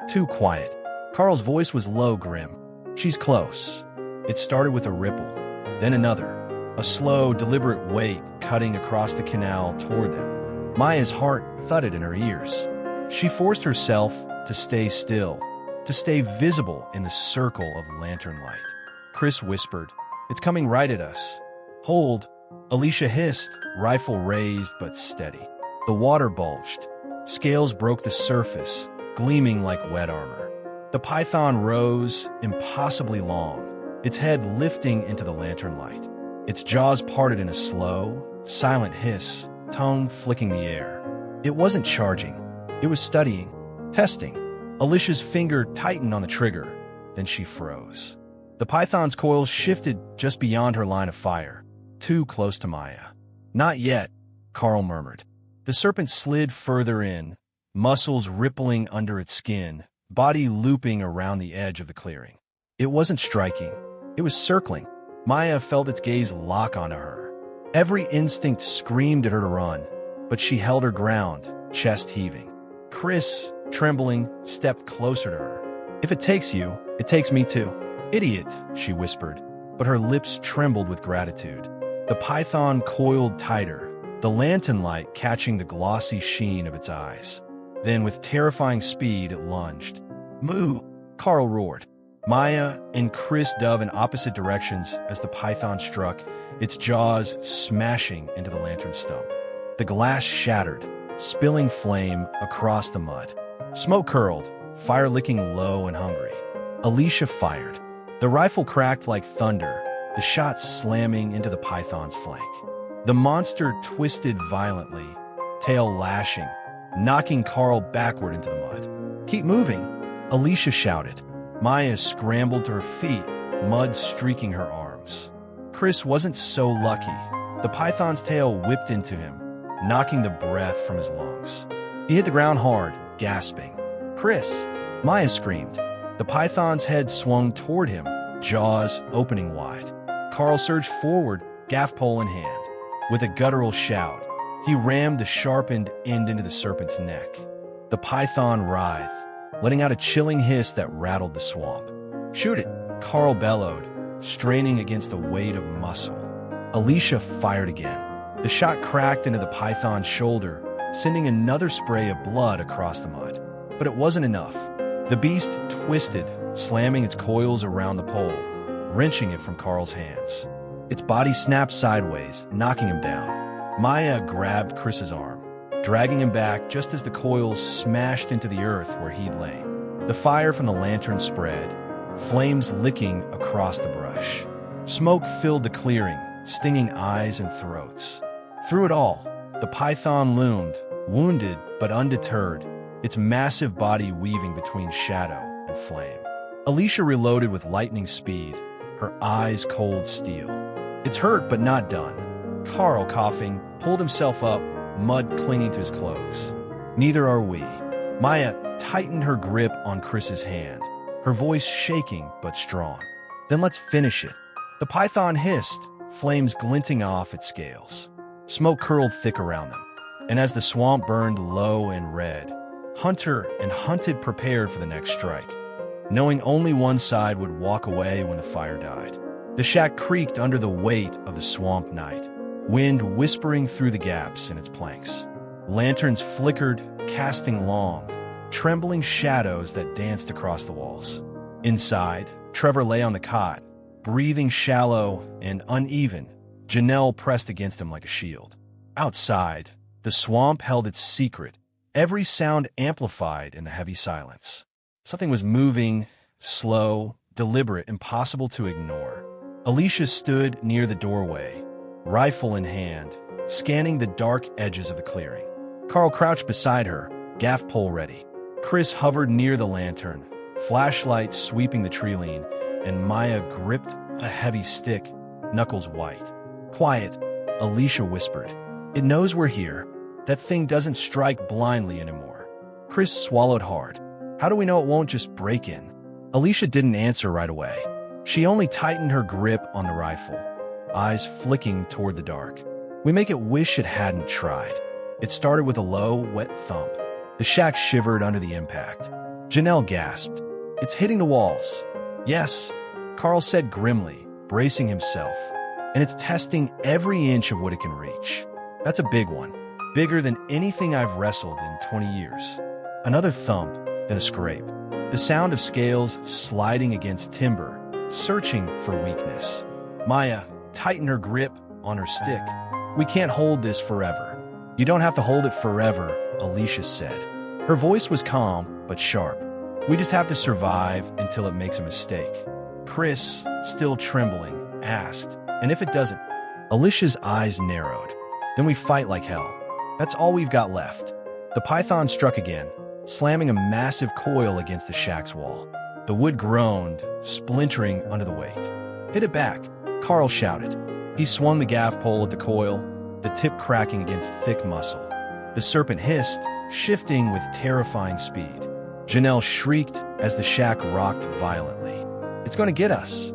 Too quiet. Carl's voice was low, grim. She's close. It started with a ripple, then another. A slow, deliberate weight cutting across the canal toward them. Maya's heart thudded in her ears. She forced herself to stay still, to stay visible in the circle of lantern light. Chris whispered, "It's coming right at us." "Hold," Alicia hissed, rifle raised but steady. The water bulged. Scales broke the surface, gleaming like wet armor. The python rose, impossibly long, its head lifting into the lantern light. Its jaws parted in a slow, silent hiss, tongue flicking the air. It wasn't charging. It was studying, testing. Alicia's finger tightened on the trigger. Then she froze. The python's coils shifted just beyond her line of fire, too close to Maya. "Not yet," Carl murmured. The serpent slid further in, muscles rippling under its skin, body looping around the edge of the clearing. It wasn't striking. It was circling. Maya felt its gaze lock onto her. Every instinct screamed at her to run, but she held her ground, chest heaving. Chris, trembling, stepped closer to her. "If it takes you, it takes me too." "Idiot," she whispered, but her lips trembled with gratitude. The python coiled tighter, the lantern light catching the glossy sheen of its eyes. Then, with terrifying speed, it lunged. "Moo!" Carl roared. Maya and Chris dove in opposite directions as the python struck, its jaws smashing into the lantern stump. The glass shattered, spilling flame across the mud. Smoke curled, fire licking low and hungry. Alicia fired. The rifle cracked like thunder, the shot slamming into the python's flank. The monster twisted violently, tail lashing, knocking Carl backward into the mud. "Keep moving," Alicia shouted. Maya scrambled to her feet, mud streaking her arms. Chris wasn't so lucky. The python's tail whipped into him, knocking the breath from his lungs. He hit the ground hard, gasping. "Chris!" Maya screamed. The python's head swung toward him, jaws opening wide. Carl surged forward, gaff pole in hand. With a guttural shout, he rammed the sharpened end into the serpent's neck. The python writhed, letting out a chilling hiss that rattled the swamp. "Shoot it!" Carl bellowed, straining against the weight of muscle. Alicia fired again. The shot cracked into the python's shoulder, sending another spray of blood across the mud. But it wasn't enough. The beast twisted, slamming its coils around the pole, wrenching it from Carl's hands. Its body snapped sideways, knocking him down. Maya grabbed Chris's arm, dragging him back just as the coils smashed into the earth where he'd lain. The fire from the lantern spread, flames licking across the brush. Smoke filled the clearing, stinging eyes and throats. Through it all, the python loomed, wounded but undeterred, its massive body weaving between shadow and flame. Alicia reloaded with lightning speed, her eyes cold steel. "It's hurt but not done." Carl, coughing, pulled himself up, mud clinging to his clothes. "Neither are we." Maya tightened her grip on Chris's hand, her voice shaking but strong. "Then let's finish it." The python hissed, flames glinting off its scales. Smoke curled thick around them, and as the swamp burned low and red, hunter and hunted prepared for the next strike, knowing only one side would walk away when the fire died. The shack creaked under the weight of the swamp night, wind whispering through the gaps in its planks. Lanterns flickered, casting long, trembling shadows that danced across the walls. Inside, Trevor lay on the cot, breathing shallow and uneven, Janelle pressed against him like a shield. Outside, the swamp held its secret, every sound amplified in the heavy silence. Something was moving, slow, deliberate, impossible to ignore. Alicia stood near the doorway, rifle in hand, scanning the dark edges of the clearing. Carl crouched beside her, gaff pole ready. Chris hovered near the lantern, flashlight sweeping the tree-line, and Maya gripped a heavy stick, knuckles white. "Quiet," Alicia whispered. "It knows we're here. That thing doesn't strike blindly anymore." Chris swallowed hard. "How do we know it won't just break in?" Alicia didn't answer right away. She only tightened her grip on the rifle, eyes flicking toward the dark. "We make it wish it hadn't tried." It started with a low, wet thump. The shack shivered under the impact. Janelle gasped. "It's hitting the walls." "Yes," Carl said grimly, bracing himself. "And it's testing every inch of what it can reach. That's a big one. Bigger than anything I've wrestled in 20 years. Another thump, then a scrape. the sound of scales sliding against timber, searching for weakness. Maya tightened her grip on her stick. "We can't hold this forever." "You don't have to hold it forever," Alicia said. Her voice was calm but sharp. "We just have to survive until it makes a mistake." Chris, still trembling, asked, "And if it doesn't?" Alicia's eyes narrowed. "Then we fight like hell. That's all we've got left." The python struck again, slamming a massive coil against the shack's wall. The wood groaned, splintering under the weight. "Hit it back," Carl shouted. He swung the gaff pole at the coil, the tip cracking against thick muscle. The serpent hissed, shifting with terrifying speed. Janelle shrieked as the shack rocked violently. "It's going to get us."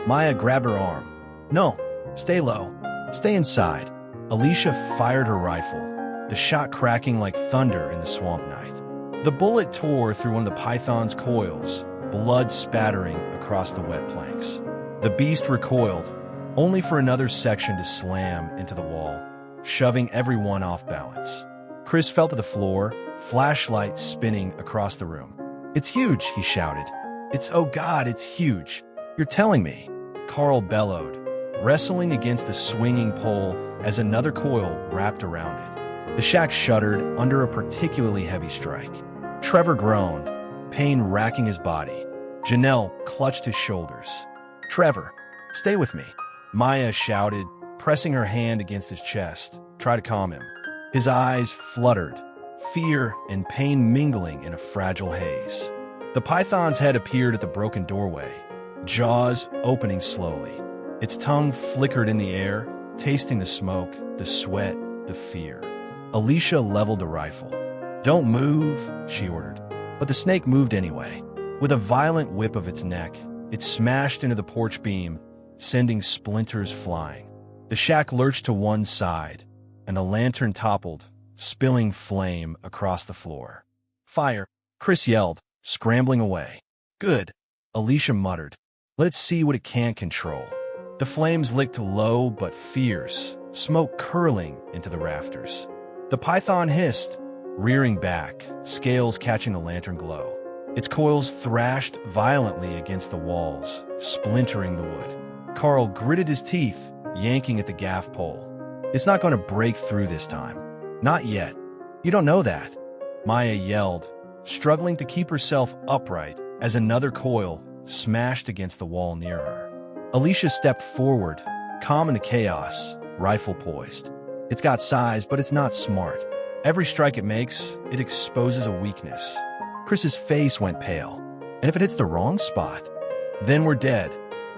Maya grabbed her arm. "No, stay low. Stay inside." Alicia fired her rifle, the shot cracking like thunder in the swamp night. The bullet tore through one of the python's coils, blood spattering across the wet planks. The beast recoiled, only for another section to slam into the wall, shoving everyone off balance. Chris fell to the floor, flashlight spinning across the room. "It's huge," he shouted. Oh God, it's huge. You're telling me." Carl bellowed, wrestling against the swinging pole as another coil wrapped around it. The shack shuddered under a particularly heavy strike. Trevor groaned, pain racking his body. Janelle clutched his shoulders. "Trevor, stay with me," Maya shouted, pressing her hand against his chest. "Try to calm him." His eyes fluttered, fear and pain mingling in a fragile haze. The python's head appeared at the broken doorway, jaws opening slowly. Its tongue flickered in the air, tasting the smoke, the sweat, the fear. Alicia leveled the rifle. "Don't move," she ordered. But the snake moved anyway. With a violent whip of its neck, it smashed into the porch beam, sending splinters flying. The shack lurched to one side, and the lantern toppled, spilling flame across the floor. "Fire!" Chris yelled, scrambling away. "Good," Alicia muttered. "Let's see what it can control." The flames licked low but fierce, smoke curling into the rafters. The python hissed, rearing back, scales catching the lantern glow. Its coils thrashed violently against the walls, splintering the wood. Carl gritted his teeth, yanking at the gaff pole. "It's not going to break through this time. Not yet." "You don't know that," Maya yelled, struggling to keep herself upright as another coil smashed against the wall near her. Alicia stepped forward, calm in the chaos, rifle poised. "It's got size, but it's not smart. Every strike it makes, it exposes a weakness." Chris's face went pale. "And if it hits the wrong spot?" "Then we're dead,"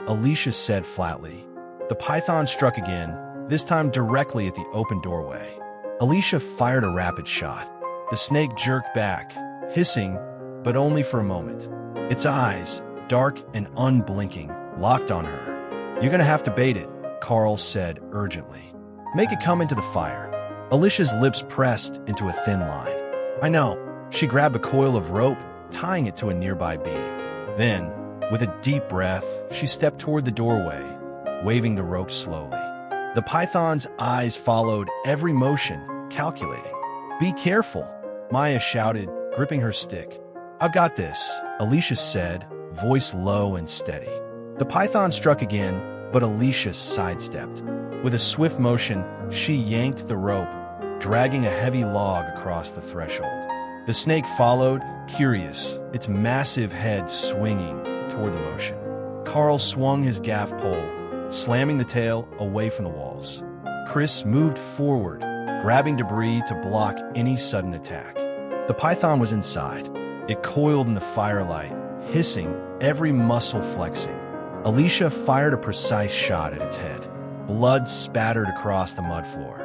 Alicia said flatly. The python struck again, this time directly at the open doorway. Alicia fired a rapid shot. The snake jerked back, hissing, but only for a moment. Its eyes, dark and unblinking, locked on her. "You're gonna have to bait it," Carl said urgently. "Make it come into the fire." Alicia's lips pressed into a thin line. "I know." She grabbed a coil of rope, tying it to a nearby beam. Then, with a deep breath, she stepped toward the doorway, waving the rope slowly. The python's eyes followed every motion, calculating. "Be careful," Maya shouted, gripping her stick. "I've got this," Alicia said, voice low and steady. The python struck again, but Alicia sidestepped. With a swift motion, she yanked the rope, dragging a heavy log across the threshold. The snake followed, curious, its massive head swinging toward the motion. Carl swung his gaff pole, slamming the tail away from the walls. Chris moved forward, grabbing debris to block any sudden attack. The python was inside. It coiled in the firelight, hissing, every muscle flexing. Alicia fired a precise shot at its head. Blood spattered across the mud floor.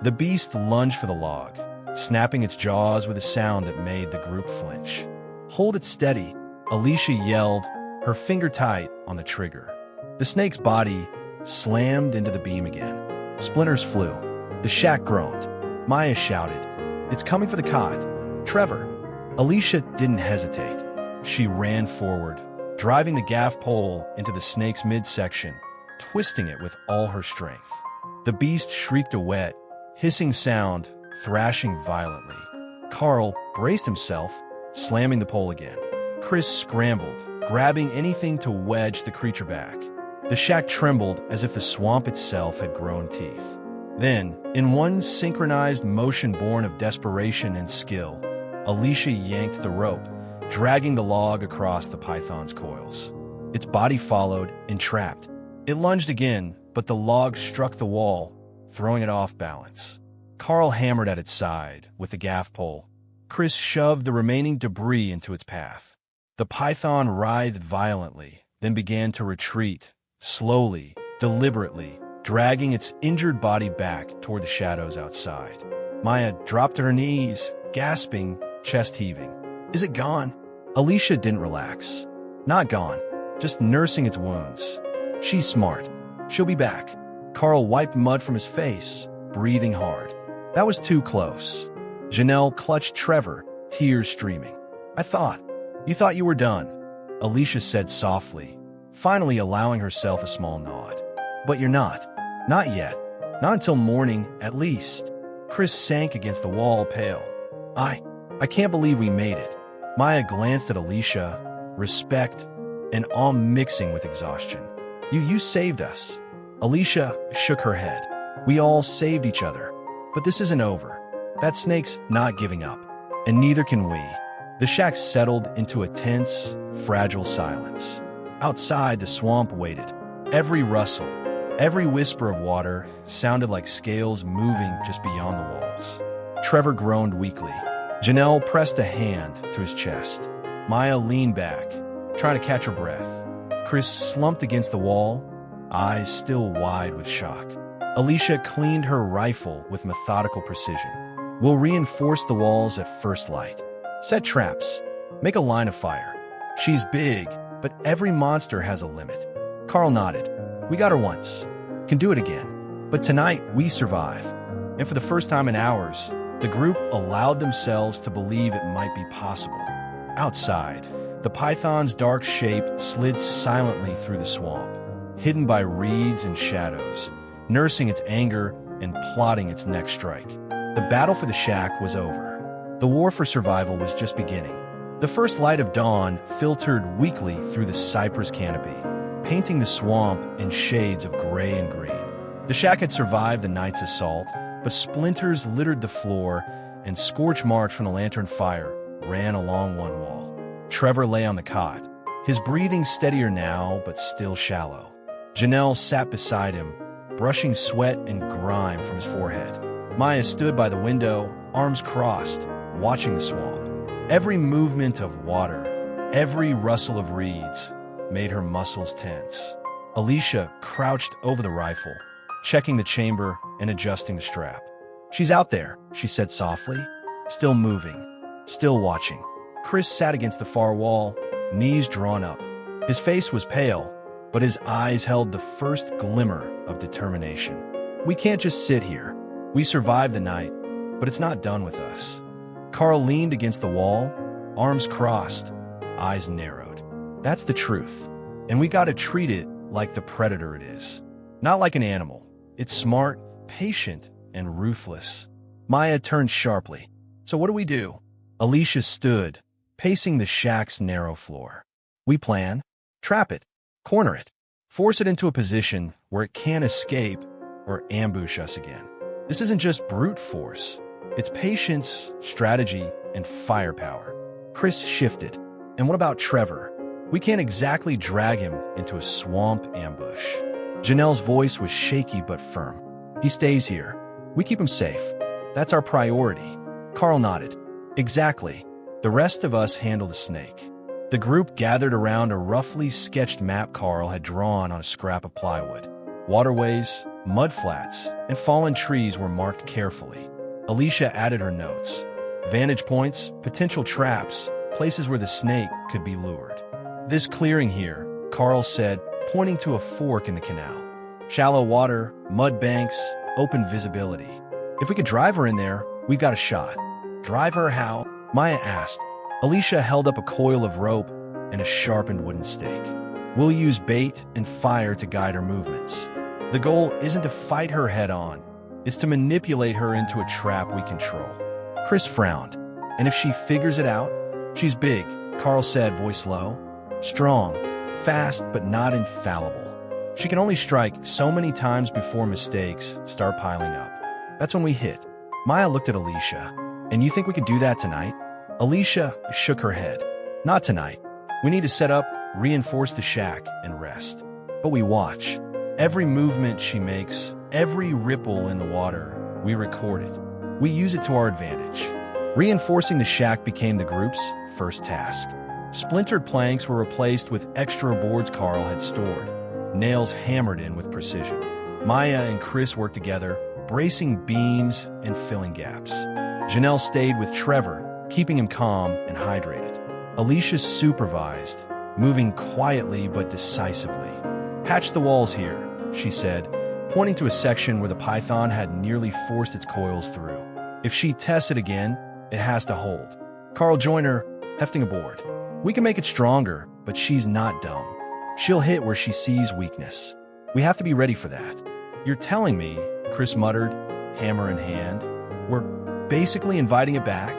The beast lunged for the log, snapping its jaws with a sound that made the group flinch. "Hold it steady," Alicia yelled, her finger tight on the trigger. The snake's body slammed into the beam again. Splinters flew. The shack groaned. Maya shouted, "It's coming for the cot. Trevor." Alicia didn't hesitate. She ran forward, driving the gaff pole into the snake's midsection, twisting it with all her strength. The beast shrieked a wet, hissing sound, thrashing violently. Carl braced himself, slamming the pole again. Chris scrambled, grabbing anything to wedge the creature back. The shack trembled as if the swamp itself had grown teeth. Then, in one synchronized motion born of desperation and skill, Alicia yanked the rope, dragging the log across the python's coils. Its body followed, entrapped. It lunged again, but the log struck the wall, throwing it off balance. Carl hammered at its side with the gaff pole. Chris shoved the remaining debris into its path. The python writhed violently, then began to retreat, slowly, deliberately, dragging its injured body back toward the shadows outside. Maya dropped to her knees, gasping, chest heaving. Is it gone? Alicia didn't relax. Not gone, just nursing its wounds. She's smart. She'll be back. Carl wiped mud from his face, breathing hard. That was too close. Janelle clutched Trevor, tears streaming. You thought you were done, Alicia said softly, finally allowing herself a small nod. But you're not. Not yet. Not until morning, at least. Chris sank against the wall, pale. I can't believe we made it. Maya glanced at Alicia, respect and awe mixing with exhaustion. You saved us. Alicia shook her head. We all saved each other. But this isn't over. That snake's not giving up. And neither can we. The shack settled into a tense, fragile silence. Outside, the swamp waited. Every rustle, every whisper of water sounded like scales moving just beyond the walls. Trevor groaned weakly. Janelle pressed a hand to his chest. Maya leaned back, trying to catch her breath. Chris slumped against the wall, eyes still wide with shock. Alicia cleaned her rifle with methodical precision. We'll reinforce the walls at first light. Set traps. Make a line of fire. She's big, but every monster has a limit. Carl nodded. We got her once. Can do it again. But tonight, we survive. And for the first time in hours, the group allowed themselves to believe it might be possible. Outside, the python's dark shape slid silently through the swamp, hidden by reeds and shadows, nursing its anger and plotting its next strike. The battle for the shack was over. The war for survival was just beginning. The first light of dawn filtered weakly through the cypress canopy, painting the swamp in shades of gray and green. The shack had survived the night's assault, but splinters littered the floor, and scorch marks from the lantern fire ran along one wall. Trevor lay on the cot, his breathing steadier now, but still shallow. Janelle sat beside him, brushing sweat and grime from his forehead. Maya stood by the window, arms crossed, watching the swamp. Every movement of water, every rustle of reeds, made her muscles tense. Alicia crouched over the rifle, checking the chamber and adjusting the strap. She's out there, she said softly, still moving, still watching. Chris sat against the far wall, knees drawn up. His face was pale, but his eyes held the first glimmer of determination. We can't just sit here. We survived the night, but it's not done with us. Carl leaned against the wall, arms crossed, eyes narrowed. That's the truth, and we gotta treat it like the predator it is. Not like an animal. It's smart, patient, and ruthless. Maya turned sharply. So what do we do? Alicia stood, pacing the shack's narrow floor. We plan, trap it, corner it, force it into a position where it can't escape or ambush us again. This isn't just brute force. It's patience, strategy, and firepower. Chris shifted. And what about Trevor? We can't exactly drag him into a swamp ambush. Janelle's voice was shaky but firm. He stays here. We keep him safe. That's our priority. Carl nodded. Exactly. The rest of us handle the snake. The group gathered around a roughly sketched map Carl had drawn on a scrap of plywood. Waterways, mudflats, and fallen trees were marked carefully. Alicia added her notes. Vantage points, potential traps, places where the snake could be lured. This clearing here, Carl said, pointing to a fork in the canal. Shallow water, mud banks, open visibility. If we could drive her in there, we've got a shot. Drive her how? Maya asked. Alicia held up a coil of rope and a sharpened wooden stake. We'll use bait and fire to guide her movements. The goal isn't to fight her head-on. It's to manipulate her into a trap we control. Chris frowned. And if she figures it out? She's big, Carl said, voice low. Strong, fast, but not infallible. She can only strike so many times before mistakes start piling up. That's when we hit. Maya looked at Alicia. And you think we could do that tonight? Alicia shook her head. Not tonight. We need to set up, reinforce the shack, and rest. But we watch. Every movement she makes, every ripple in the water, we record it. We use it to our advantage. Reinforcing the shack became the group's first task. Splintered planks were replaced with extra boards Carl had stored, nails hammered in with precision. Maya and Chris worked together, bracing beams and filling gaps. Janelle stayed with Trevor, keeping him calm and hydrated. Alicia supervised, moving quietly but decisively. Hatch the walls here, she said, pointing to a section where the python had nearly forced its coils through. If she tests it again, it has to hold. Carl joined her, hefting a board. We can make it stronger, but she's not dumb. She'll hit where she sees weakness. We have to be ready for that. You're telling me, Chris muttered, hammer in hand, we're basically inviting it back?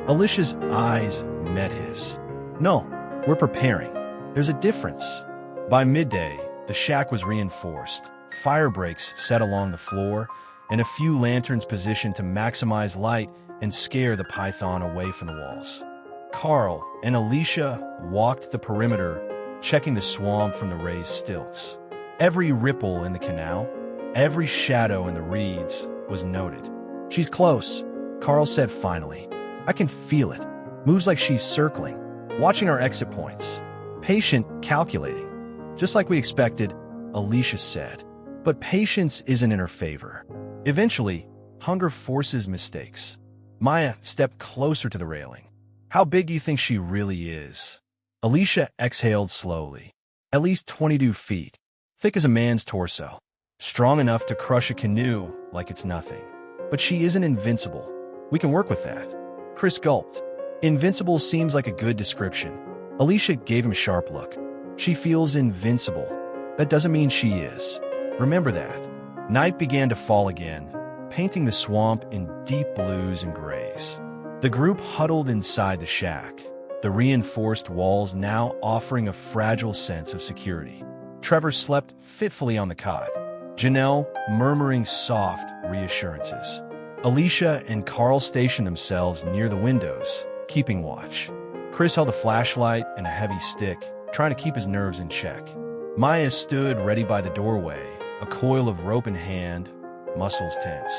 Alicia's eyes met his. No, we're preparing. There's a difference. By midday, the shack was reinforced, fire breaks set along the floor, and a few lanterns positioned to maximize light and scare the python away from the walls. Carl and Alicia walked the perimeter, checking the swamp from the raised stilts. Every ripple in the canal, every shadow in the reeds was noted. She's close, Carl said finally. I can feel it. Moves like she's circling, watching our exit points. Patient, calculating. Just like we expected, Alicia said. But patience isn't in her favor. Eventually, hunger forces mistakes. Maya stepped closer to the railing. How big do you think she really is? Alicia exhaled slowly. At least 22 feet, thick as a man's torso. Strong enough to crush a canoe like it's nothing. But she isn't invincible. We can work with that. Chris gulped. Invincible seems like a good description. Alicia gave him a sharp look. She feels invincible. That doesn't mean she is. Remember that. Night began to fall again, painting the swamp in deep blues and grays. The group huddled inside the shack, the reinforced walls now offering a fragile sense of security. Trevor slept fitfully on the cot, Janelle murmuring soft reassurances. Alicia and Carl stationed themselves near the windows, keeping watch. Chris held a flashlight and a heavy stick, trying to keep his nerves in check. Maya stood ready by the doorway, a coil of rope in hand, muscles tense.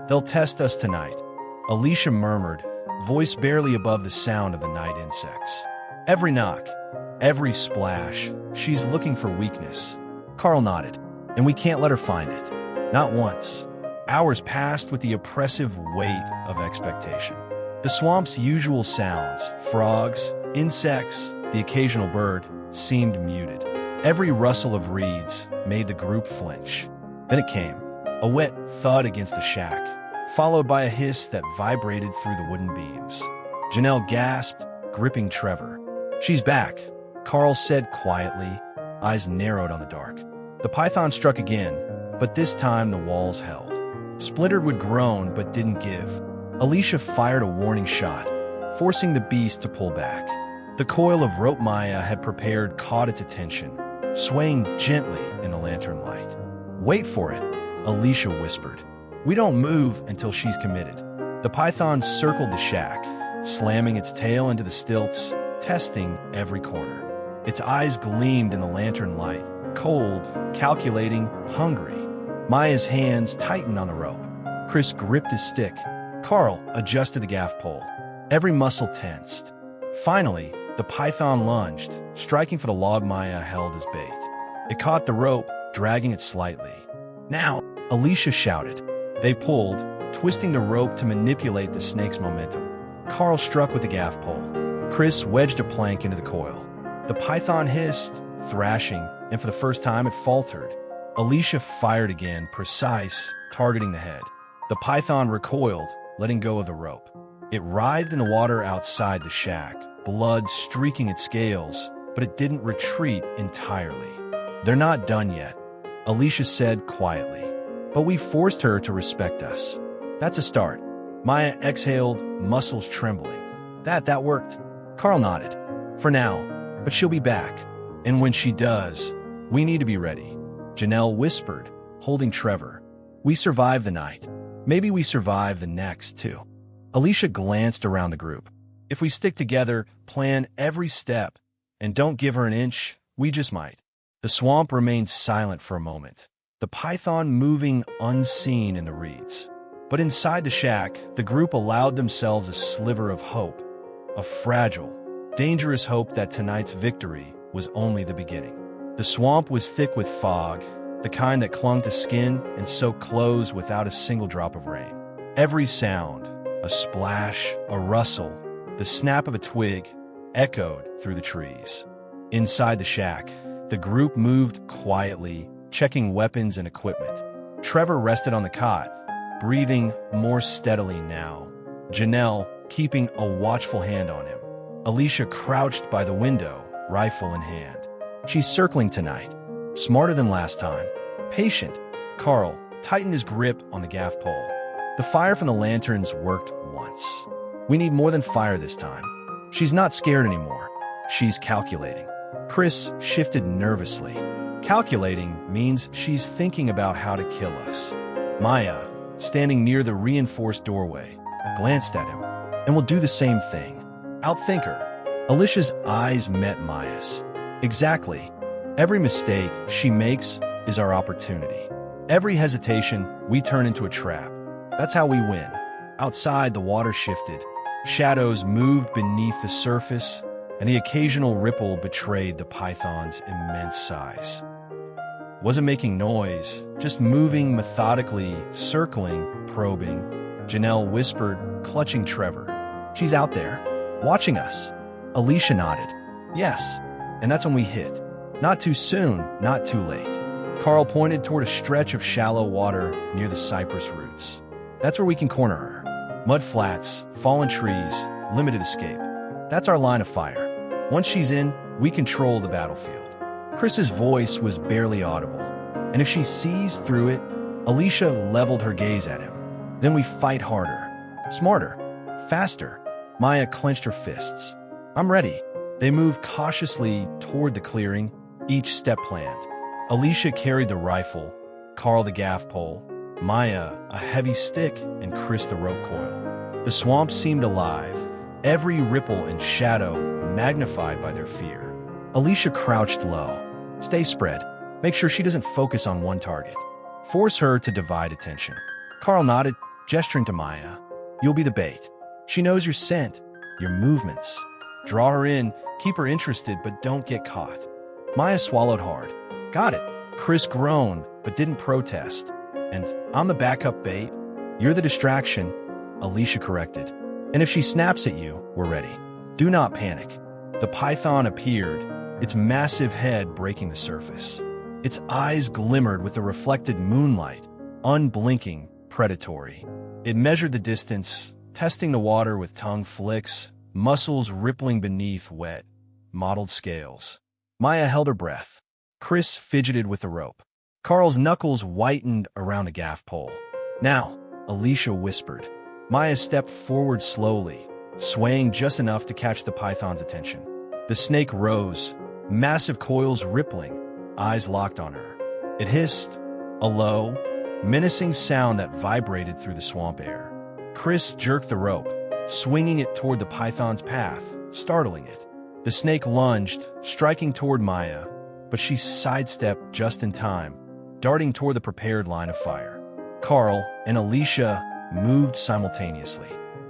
They'll test us tonight, Alicia murmured, voice barely above the sound of the night insects. Every knock, every splash, she's looking for weakness. Carl nodded, and we can't let her find it. Not once. Hours passed with the oppressive weight of expectation. The swamp's usual sounds, frogs, insects, the occasional bird, seemed muted. Every rustle of reeds made the group flinch. Then it came, a wet thud against the shack, followed by a hiss that vibrated through the wooden beams. Janelle gasped, gripping Trevor. She's back, Carl said quietly, eyes narrowed on the dark. The python struck again, but this time the walls held. Splintered would groan but didn't give. Alicia fired a warning shot, forcing the beast to pull back. The coil of rope Maya had prepared caught its attention, swaying gently in the lantern light. Wait for it, Alicia whispered. We don't move until she's committed. The python circled the shack, slamming its tail into the stilts, testing every corner. Its eyes gleamed in the lantern light, cold, calculating, hungry. Maya's hands tightened on the rope. Chris gripped his stick. Carl adjusted the gaff pole. Every muscle tensed. Finally, the python lunged, striking for the log Maya held as bait. It caught the rope, dragging it slightly. Now, Alicia shouted. They pulled, twisting the rope to manipulate the snake's momentum. Carl struck with the gaff pole. Chris wedged a plank into the coil. The python hissed, thrashing, and for the first time it faltered. Alicia fired again, precise, targeting the head. The python recoiled, letting go of the rope. It writhed in the water outside the shack, blood streaking its scales, but it didn't retreat entirely. They're not done yet, Alicia said quietly. But we forced her to respect us. That's a start. Maya exhaled, muscles trembling. That worked. Carl nodded. For now, but she'll be back. And when she does, we need to be ready. Janelle whispered, holding Trevor. We survived the night. Maybe we survive the next, too. Alicia glanced around the group. If we stick together, plan every step, and don't give her an inch, we just might. The swamp remained silent for a moment, the python moving unseen in the reeds. But inside the shack, the group allowed themselves a sliver of hope, a fragile, dangerous hope that tonight's victory was only the beginning. The swamp was thick with fog, the kind that clung to skin and soaked clothes without a single drop of rain. Every sound, a splash, a rustle, the snap of a twig, echoed through the trees. Inside the shack, the group moved quietly, checking weapons and equipment. Trevor rested on the cot, breathing more steadily now. Janelle keeping a watchful hand on him. Alicia crouched by the window, rifle in hand. She's circling tonight, smarter than last time. Patient. Carl tightened his grip on the gaff pole. The fire from the lanterns worked once. We need more than fire this time. She's not scared anymore. She's calculating. Chris shifted nervously. Calculating means she's thinking about how to kill us. Maya, standing near the reinforced doorway, glanced at him. And we'll do the same thing. Outthink her. Alicia's eyes met Maya's. Exactly. Every mistake she makes is our opportunity. Every hesitation we turn into a trap. That's how we win. Outside, the water shifted. Shadows moved beneath the surface, and the occasional ripple betrayed the python's immense size. Wasn't making noise, just moving methodically, circling, probing. Janelle whispered, clutching Trevor. She's out there, watching us. Alicia nodded. Yes, and that's when we hit. Not too soon, not too late. Carl pointed toward a stretch of shallow water near the cypress roots. That's where we can corner her. Mud flats, fallen trees, limited escape. That's our line of fire. Once she's in, we control the battlefield. Chris's voice was barely audible, and if she sees through it, Alicia leveled her gaze at him. Then we fight harder, smarter, faster. Maya clenched her fists. I'm ready. They moved cautiously toward the clearing, each step planned. Alicia carried the rifle, Carl the gaff pole, Maya a heavy stick, and Chris the rope coil. The swamp seemed alive, every ripple and shadow magnified by their fear. Alicia crouched low. Stay spread. Make sure she doesn't focus on one target. Force her to divide attention. Carl nodded, gesturing to Maya. You'll be the bait. She knows your scent, your movements. Draw her in, keep her interested, but don't get caught. Maya swallowed hard. Got it. Chris groaned, but didn't protest. And I'm the backup bait. You're the distraction, Alicia corrected. And if she snaps at you, we're ready. Do not panic. The python appeared, its massive head breaking the surface. Its eyes glimmered with the reflected moonlight, unblinking, predatory. It measured the distance, testing the water with tongue flicks, muscles rippling beneath wet, mottled scales. Maya held her breath. Chris fidgeted with the rope. Carl's knuckles whitened around the gaff pole. Now, Alicia whispered. Maya stepped forward slowly, swaying just enough to catch the python's attention. The snake rose, massive coils rippling, eyes locked on her. It hissed, a low, menacing sound that vibrated through the swamp air. Chris jerked the rope, swinging it toward the python's path, startling it. The snake lunged, striking toward Maya, but she sidestepped just in time, darting toward the prepared line of fire. Carl and Alicia moved simultaneously.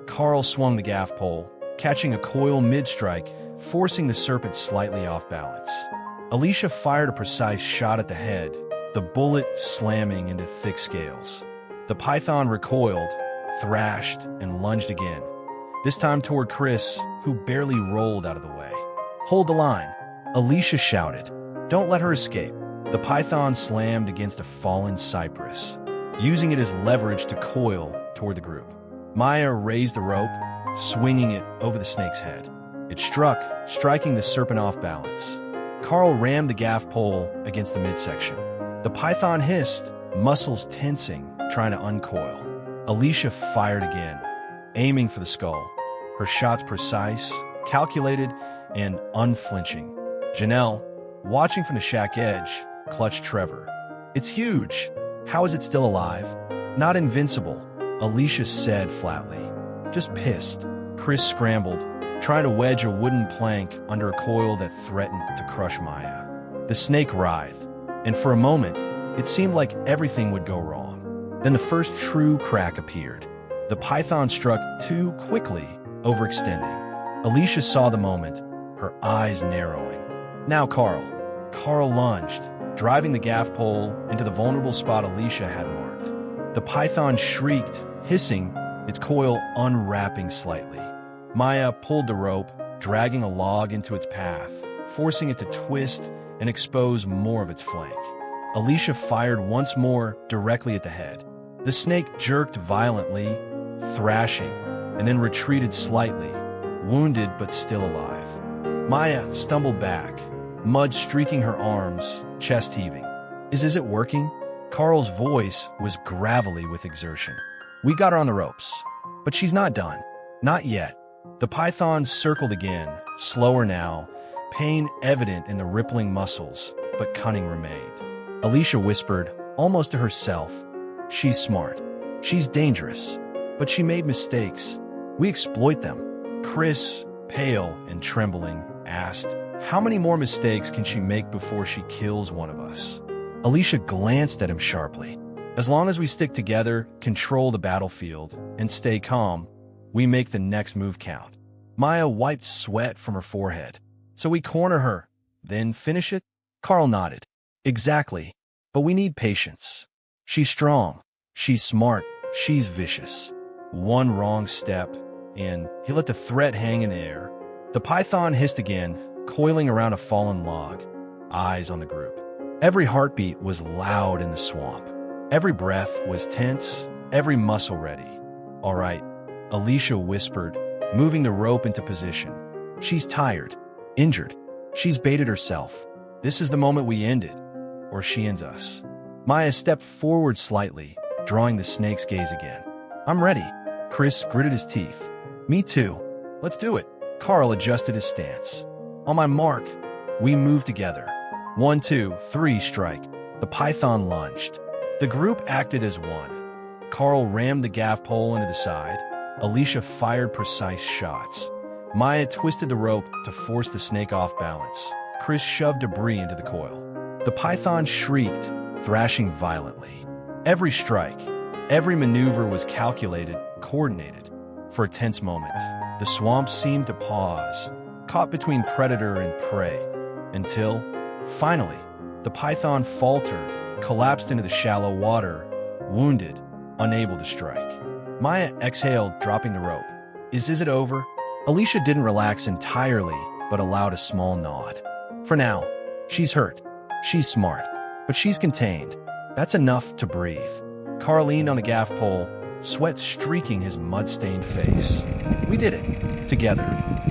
Carl swung the gaff pole, catching a coil mid-strike, forcing the serpent slightly off balance. Alicia fired a precise shot at the head, the bullet slamming into thick scales. The python recoiled, thrashed, and lunged again, this time toward Chris, who barely rolled out of the way. Hold the line, Alicia shouted. Don't let her escape. The python slammed against a fallen cypress, using it as leverage to coil toward the group. Maya raised the rope, swinging it over the snake's head. It struck, striking the serpent off balance. Carl rammed the gaff pole against the midsection. The python hissed, muscles tensing, trying to uncoil. Alicia fired again, aiming for the skull. Her shots precise, calculated and unflinching. Janelle, watching from the shack edge, clutched Trevor. "It's huge. How is it still alive?" "Not invincible," Alicia said flatly. "Just pissed." Chris scrambled, trying to wedge a wooden plank under a coil that threatened to crush Maya. The snake writhed, and for a moment, it seemed like everything would go wrong. Then the first true crack appeared. The python struck too quickly, overextending. Alicia saw the moment, her eyes narrowing. "Now, Carl." Carl lunged, driving the gaff pole into the vulnerable spot Alicia had marked. The python shrieked, hissing, its coil unwrapping slightly. Maya pulled the rope, dragging a log into its path, forcing it to twist and expose more of its flank. Alicia fired once more directly at the head. The snake jerked violently, thrashing, and then retreated slightly, wounded but still alive. Maya stumbled back, mud streaking her arms, chest heaving. Is it working?" Carl's voice was gravelly with exertion. "We got her on the ropes, but she's not done. Not yet." The python circled again, slower now, pain evident in the rippling muscles, but cunning remained. Alicia whispered, almost to herself, "She's smart. She's dangerous. But she made mistakes. We exploit them." Chris, pale and trembling, asked, "How many more mistakes can she make before she kills one of us?" Alicia glanced at him sharply. "As long as we stick together, control the battlefield, and stay calm, we make the next move count." Maya wiped sweat from her forehead. "So we corner her, then finish it?" Carl nodded. "Exactly. But we need patience. She's strong. She's smart. She's vicious. One wrong step, and he let the threat hang in the air." The python hissed again, coiling around a fallen log, eyes on the group. Every heartbeat was loud in the swamp. Every breath was tense, every muscle ready. "All right," Alicia whispered, moving the rope into position. "She's tired, injured. She's baited herself. This is the moment we end it, or she ends us." Maya stepped forward slightly, drawing the snake's gaze again. "I'm ready." Chris gritted his teeth. "Me too. Let's do it." Carl adjusted his stance. "On my mark." We moved together. 1, 2, 3, strike. The python lunged. The group acted as one. Carl rammed the gaff pole into the side. Alicia fired precise shots. Maya twisted the rope to force the snake off balance. Chris shoved debris into the coil. The python shrieked, thrashing violently. Every strike, every maneuver was calculated, coordinated. For a tense moment, the swamp seemed to pause, caught between predator and prey, until, finally, the python faltered, collapsed into the shallow water, wounded, unable to strike. Maya exhaled, dropping the rope. Is it over?" Alicia didn't relax entirely, but allowed a small nod. "For now. She's hurt. She's smart. But she's contained. That's enough to breathe." Carl leaned on the gaff pole, sweat streaking his mud-stained face. "We did it. Together."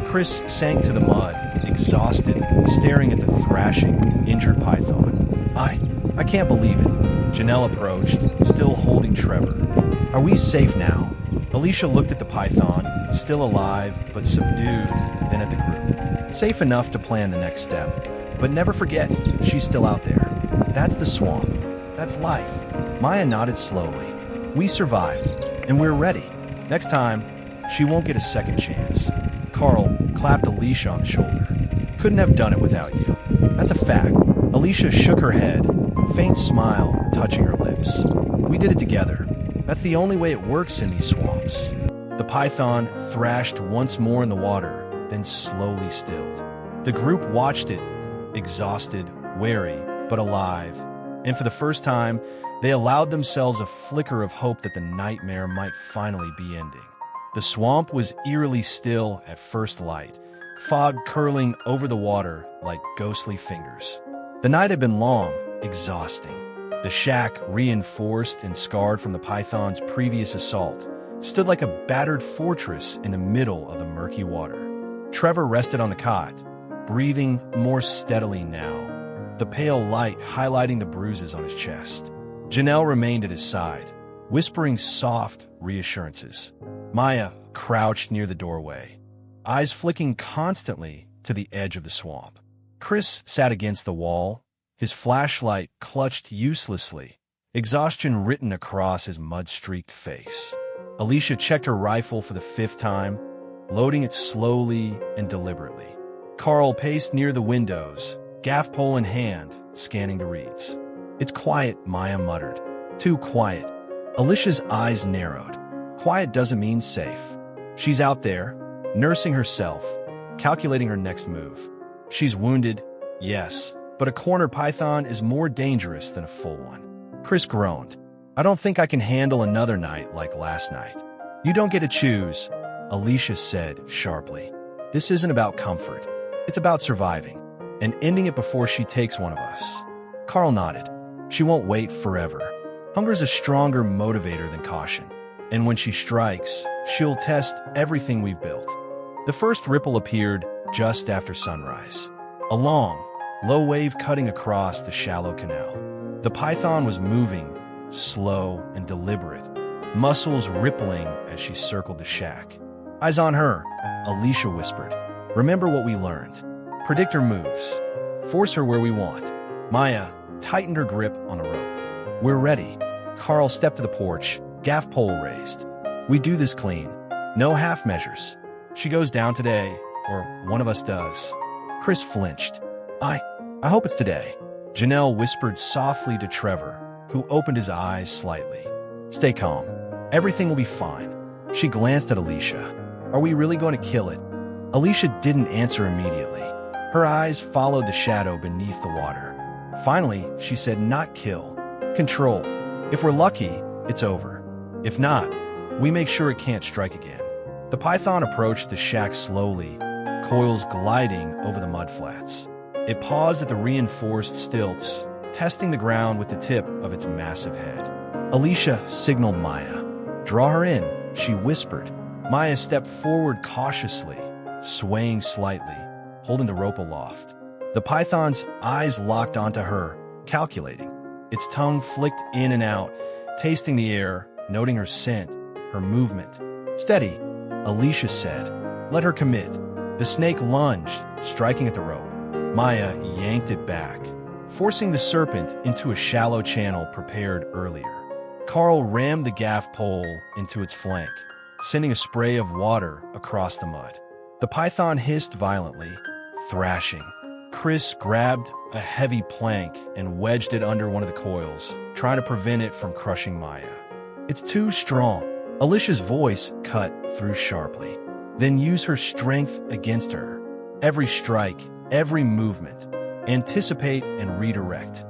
Chris sank to the mud, exhausted, staring at the thrashing, injured python. I can't believe it." Janelle approached, still holding Trevor. "Are we safe now?" Alicia looked at the python, still alive but subdued, then at the group. "Safe enough to plan the next step. But never forget, she's still out there. That's the swamp. That's life." Maya nodded slowly. "We survived, and we're ready. Next time, she won't get a second chance." Carl clapped Alicia on the shoulder. "Couldn't have done it without you. That's a fact." Alicia shook her head, faint smile touching her lips. "We did it together. That's the only way it works in these swamps." The python thrashed once more in the water, then slowly stilled. The group watched it, exhausted, wary, but alive, and for the first time, they allowed themselves a flicker of hope that the nightmare might finally be ending. The swamp was eerily still at first light, fog curling over the water like ghostly fingers. The night had been long, exhausting. The shack, reinforced and scarred from the python's previous assault, stood like a battered fortress in the middle of the murky water. Trevor rested on the cot, breathing more steadily now, the pale light highlighting the bruises on his chest. Janelle remained at his side, whispering soft reassurances. Maya crouched near the doorway. eyes flicking constantly to the edge of the swamp. Chris sat against the wall, his flashlight clutched uselessly, exhaustion written across his mud-streaked face. Alicia checked her rifle for the 5th time, loading it slowly and deliberately. Carl paced near the windows, gaff pole in hand, scanning the reeds. "It's quiet," Maya muttered. "Too quiet." Alicia's eyes narrowed. Quiet doesn't mean safe. She's out there, nursing herself, calculating her next move. She's wounded, yes, but a corner python is more dangerous than a full one. Chris groaned. "I don't think I can handle another night like last night." "You don't get to choose," Alicia said sharply. "This isn't about comfort. It's about surviving, and ending it before she takes one of us." Carl nodded. "She won't wait forever. Hunger's a stronger motivator than caution, and when she strikes, she'll test everything we've built." The first ripple appeared just after sunrise. A long, low wave cutting across the shallow canal. The python was moving, slow and deliberate, muscles rippling as she circled the shack. "Eyes on her," Alicia whispered. "Remember what we learned. Predict her moves. Force her where we want." Maya tightened her grip on a rope. "We're ready." Carl stepped to the porch, gaff pole raised. "We do this clean. No half measures. She goes down today, or one of us does." Chris flinched. I hope it's today." Janelle whispered softly to Trevor, who opened his eyes slightly. "Stay calm. Everything will be fine." She glanced at Alicia. "Are we really going to kill it?" Alicia didn't answer immediately. Her eyes followed the shadow beneath the water. Finally, she said, "Not kill. Control. If we're lucky, it's over. If not, we make sure it can't strike again." The python approached the shack slowly, Coils gliding over the mudflats. It paused at the reinforced stilts, testing the ground with the tip of its massive head. Alicia signaled Maya. "Draw her in," she whispered. Maya stepped forward cautiously, swaying slightly, holding the rope aloft. The python's eyes locked onto her, calculating. Its tongue flicked in and out, tasting the air, noting her scent, her movement. "Steady," Alicia said. "Let her commit." The snake lunged, striking at the rope. Maya yanked it back, forcing the serpent into a shallow channel prepared earlier. Carl rammed the gaff pole into its flank, sending a spray of water across the mud. The python hissed violently, thrashing. Chris grabbed a heavy plank and wedged it under one of the coils, trying to prevent it from crushing Maya. "It's too strong." Alicia's voice cut through sharply. "Then use her strength against her. Every strike, every movement. Anticipate and redirect."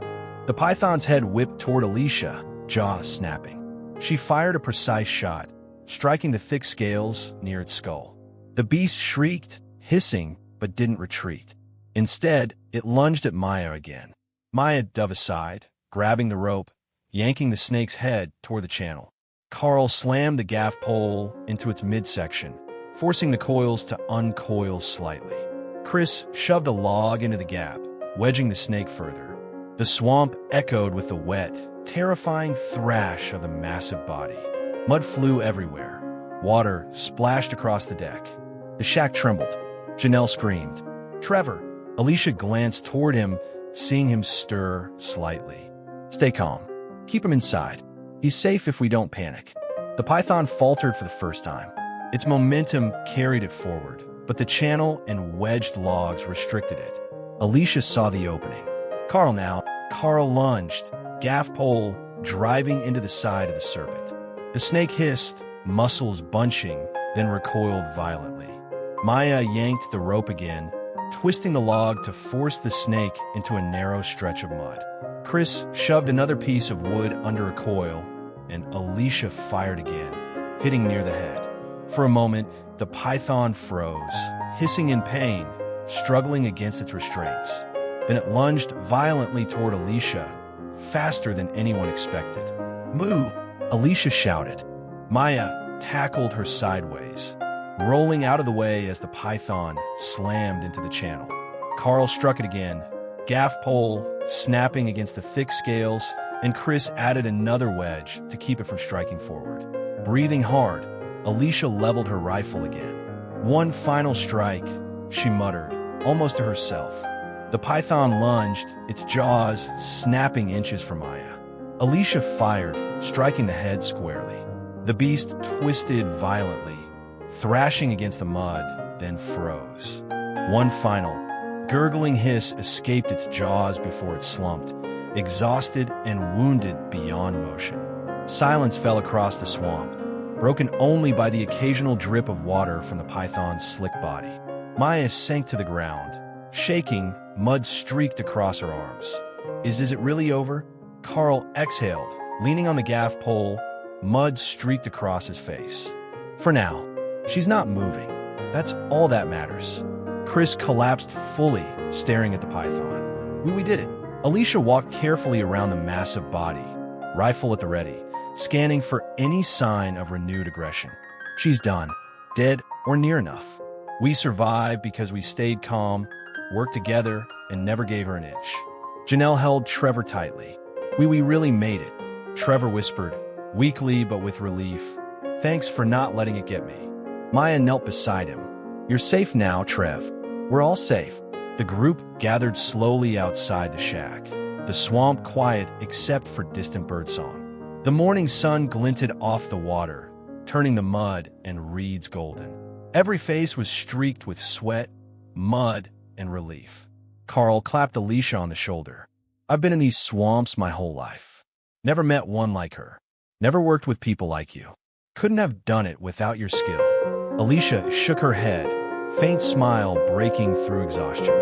The python's head whipped toward Alicia, jaw snapping. She fired a precise shot, striking the thick scales near its skull. The beast shrieked, hissing, but didn't retreat. Instead, it lunged at Maya again. Maya dove aside, grabbing the rope, yanking the snake's head toward the channel. Carl slammed the gaff pole into its midsection, forcing the coils to uncoil slightly. Chris shoved a log into the gap, wedging the snake further. The swamp echoed with the wet, terrifying thrash of the massive body. Mud flew everywhere. Water splashed across the deck. The shack trembled. Janelle screamed. "Trevor!" Alicia glanced toward him, seeing him stir slightly. "Stay calm. Keep him inside. He's safe if we don't panic." The python faltered for the first time. Its momentum carried it forward, but the channel and wedged logs restricted it. Alicia saw the opening. "Carl now." Carl lunged, gaff pole driving into the side of the serpent. The snake hissed, muscles bunching, then recoiled violently. Maya yanked the rope again, twisting the log to force the snake into a narrow stretch of mud. Chris shoved another piece of wood under a coil, and Alicia fired again, hitting near the head. For a moment, the python froze, hissing in pain, struggling against its restraints. Then it lunged violently toward Alicia, faster than anyone expected. "Moo!" Alicia shouted. Maya tackled her sideways, rolling out of the way as the python slammed into the channel. Carl struck it again, gaff pole snapping against the thick scales, and Chris added another wedge to keep it from striking forward. Breathing hard, Alicia leveled her rifle again. "One final strike," she muttered, almost to herself. The python lunged, its jaws snapping inches from Maya. Alicia fired, striking the head squarely. The beast twisted violently, thrashing against the mud, then froze. One final, gurgling hiss escaped its jaws before it slumped, exhausted and wounded beyond motion. Silence fell across the swamp, broken only by the occasional drip of water from the python's slick body. Maya sank to the ground. Shaking, mud streaked across her arms. Is it really over? Carl exhaled, leaning on the gaff pole. Mud streaked across his face. For now, she's not moving. That's all that matters. Chris collapsed fully, staring at the python. We did it. Alicia walked carefully around the massive body, rifle at the ready, scanning for any sign of renewed aggression. She's done, dead or near enough. We survived because we stayed calm, worked together, and never gave her an inch. Janelle held Trevor tightly. We really made it, Trevor whispered, weakly but with relief. Thanks for not letting it get me. Maya knelt beside him. You're safe now, Trev. We're all safe. The group gathered slowly outside the shack, the swamp quiet except for distant birdsong. The morning sun glinted off the water, turning the mud and reeds golden. Every face was streaked with sweat, mud, and relief. Carl clapped Alicia on the shoulder. I've been in these swamps my whole life. Never met one like her. Never worked with people like you. Couldn't have done it without your skill. Alicia shook her head, faint smile breaking through exhaustion.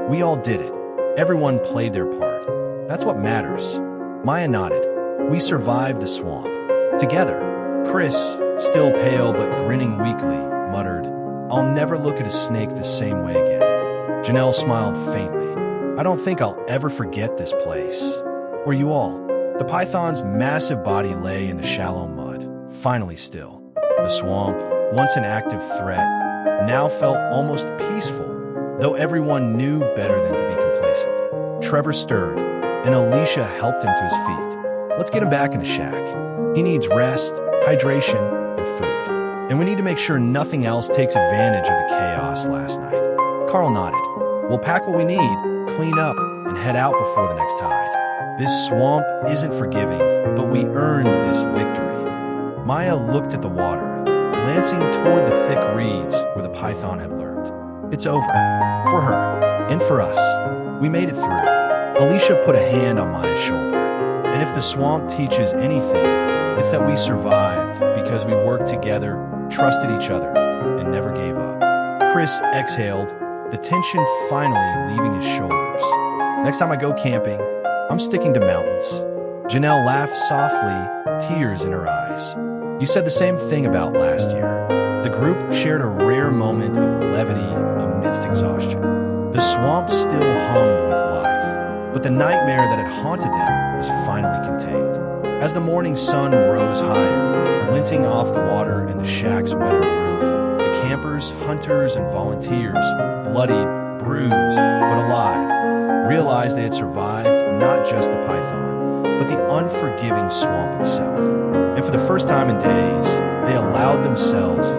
We all did it. Everyone played their part. That's what matters. Maya nodded. We survived the swamp. Together. Chris, still pale but grinning weakly, muttered, I'll never look at a snake the same way again. Janelle smiled faintly. I don't think I'll ever forget this place. Were you all? The python's massive body lay in the shallow mud, finally still. The swamp, once an active threat, now felt almost peaceful, though everyone knew better than to be complacent. Trevor stirred, and Alicia helped him to his feet. Let's get him back in the shack. He needs rest, hydration, and food. And we need to make sure nothing else takes advantage of the chaos last night. Carl nodded. We'll pack what we need, clean up, and head out before the next tide. This swamp isn't forgiving, but we earned this victory. Maya looked at the water, glancing toward the thick reeds where the python had lurked. It's over. For her. And for us. We made it through. Alicia put a hand on Maya's shoulder. And if the swamp teaches anything, it's that we survived because we worked together, trusted each other, and never gave up. Chris exhaled, the tension finally leaving his shoulders. Next time I go camping, I'm sticking to mountains. Janelle laughed softly, tears in her eyes. You said the same thing about last year. The group shared a rare moment of levity amidst exhaustion. The swamp still hummed with life, but the nightmare that had haunted them was finally contained. As the morning sun rose higher, glinting off the water and the shack's weathered roof, the campers, hunters, and volunteers, bloodied, bruised, but alive, realized they had survived not just the python, but the unforgiving swamp itself. And for the first time in days, they allowed themselves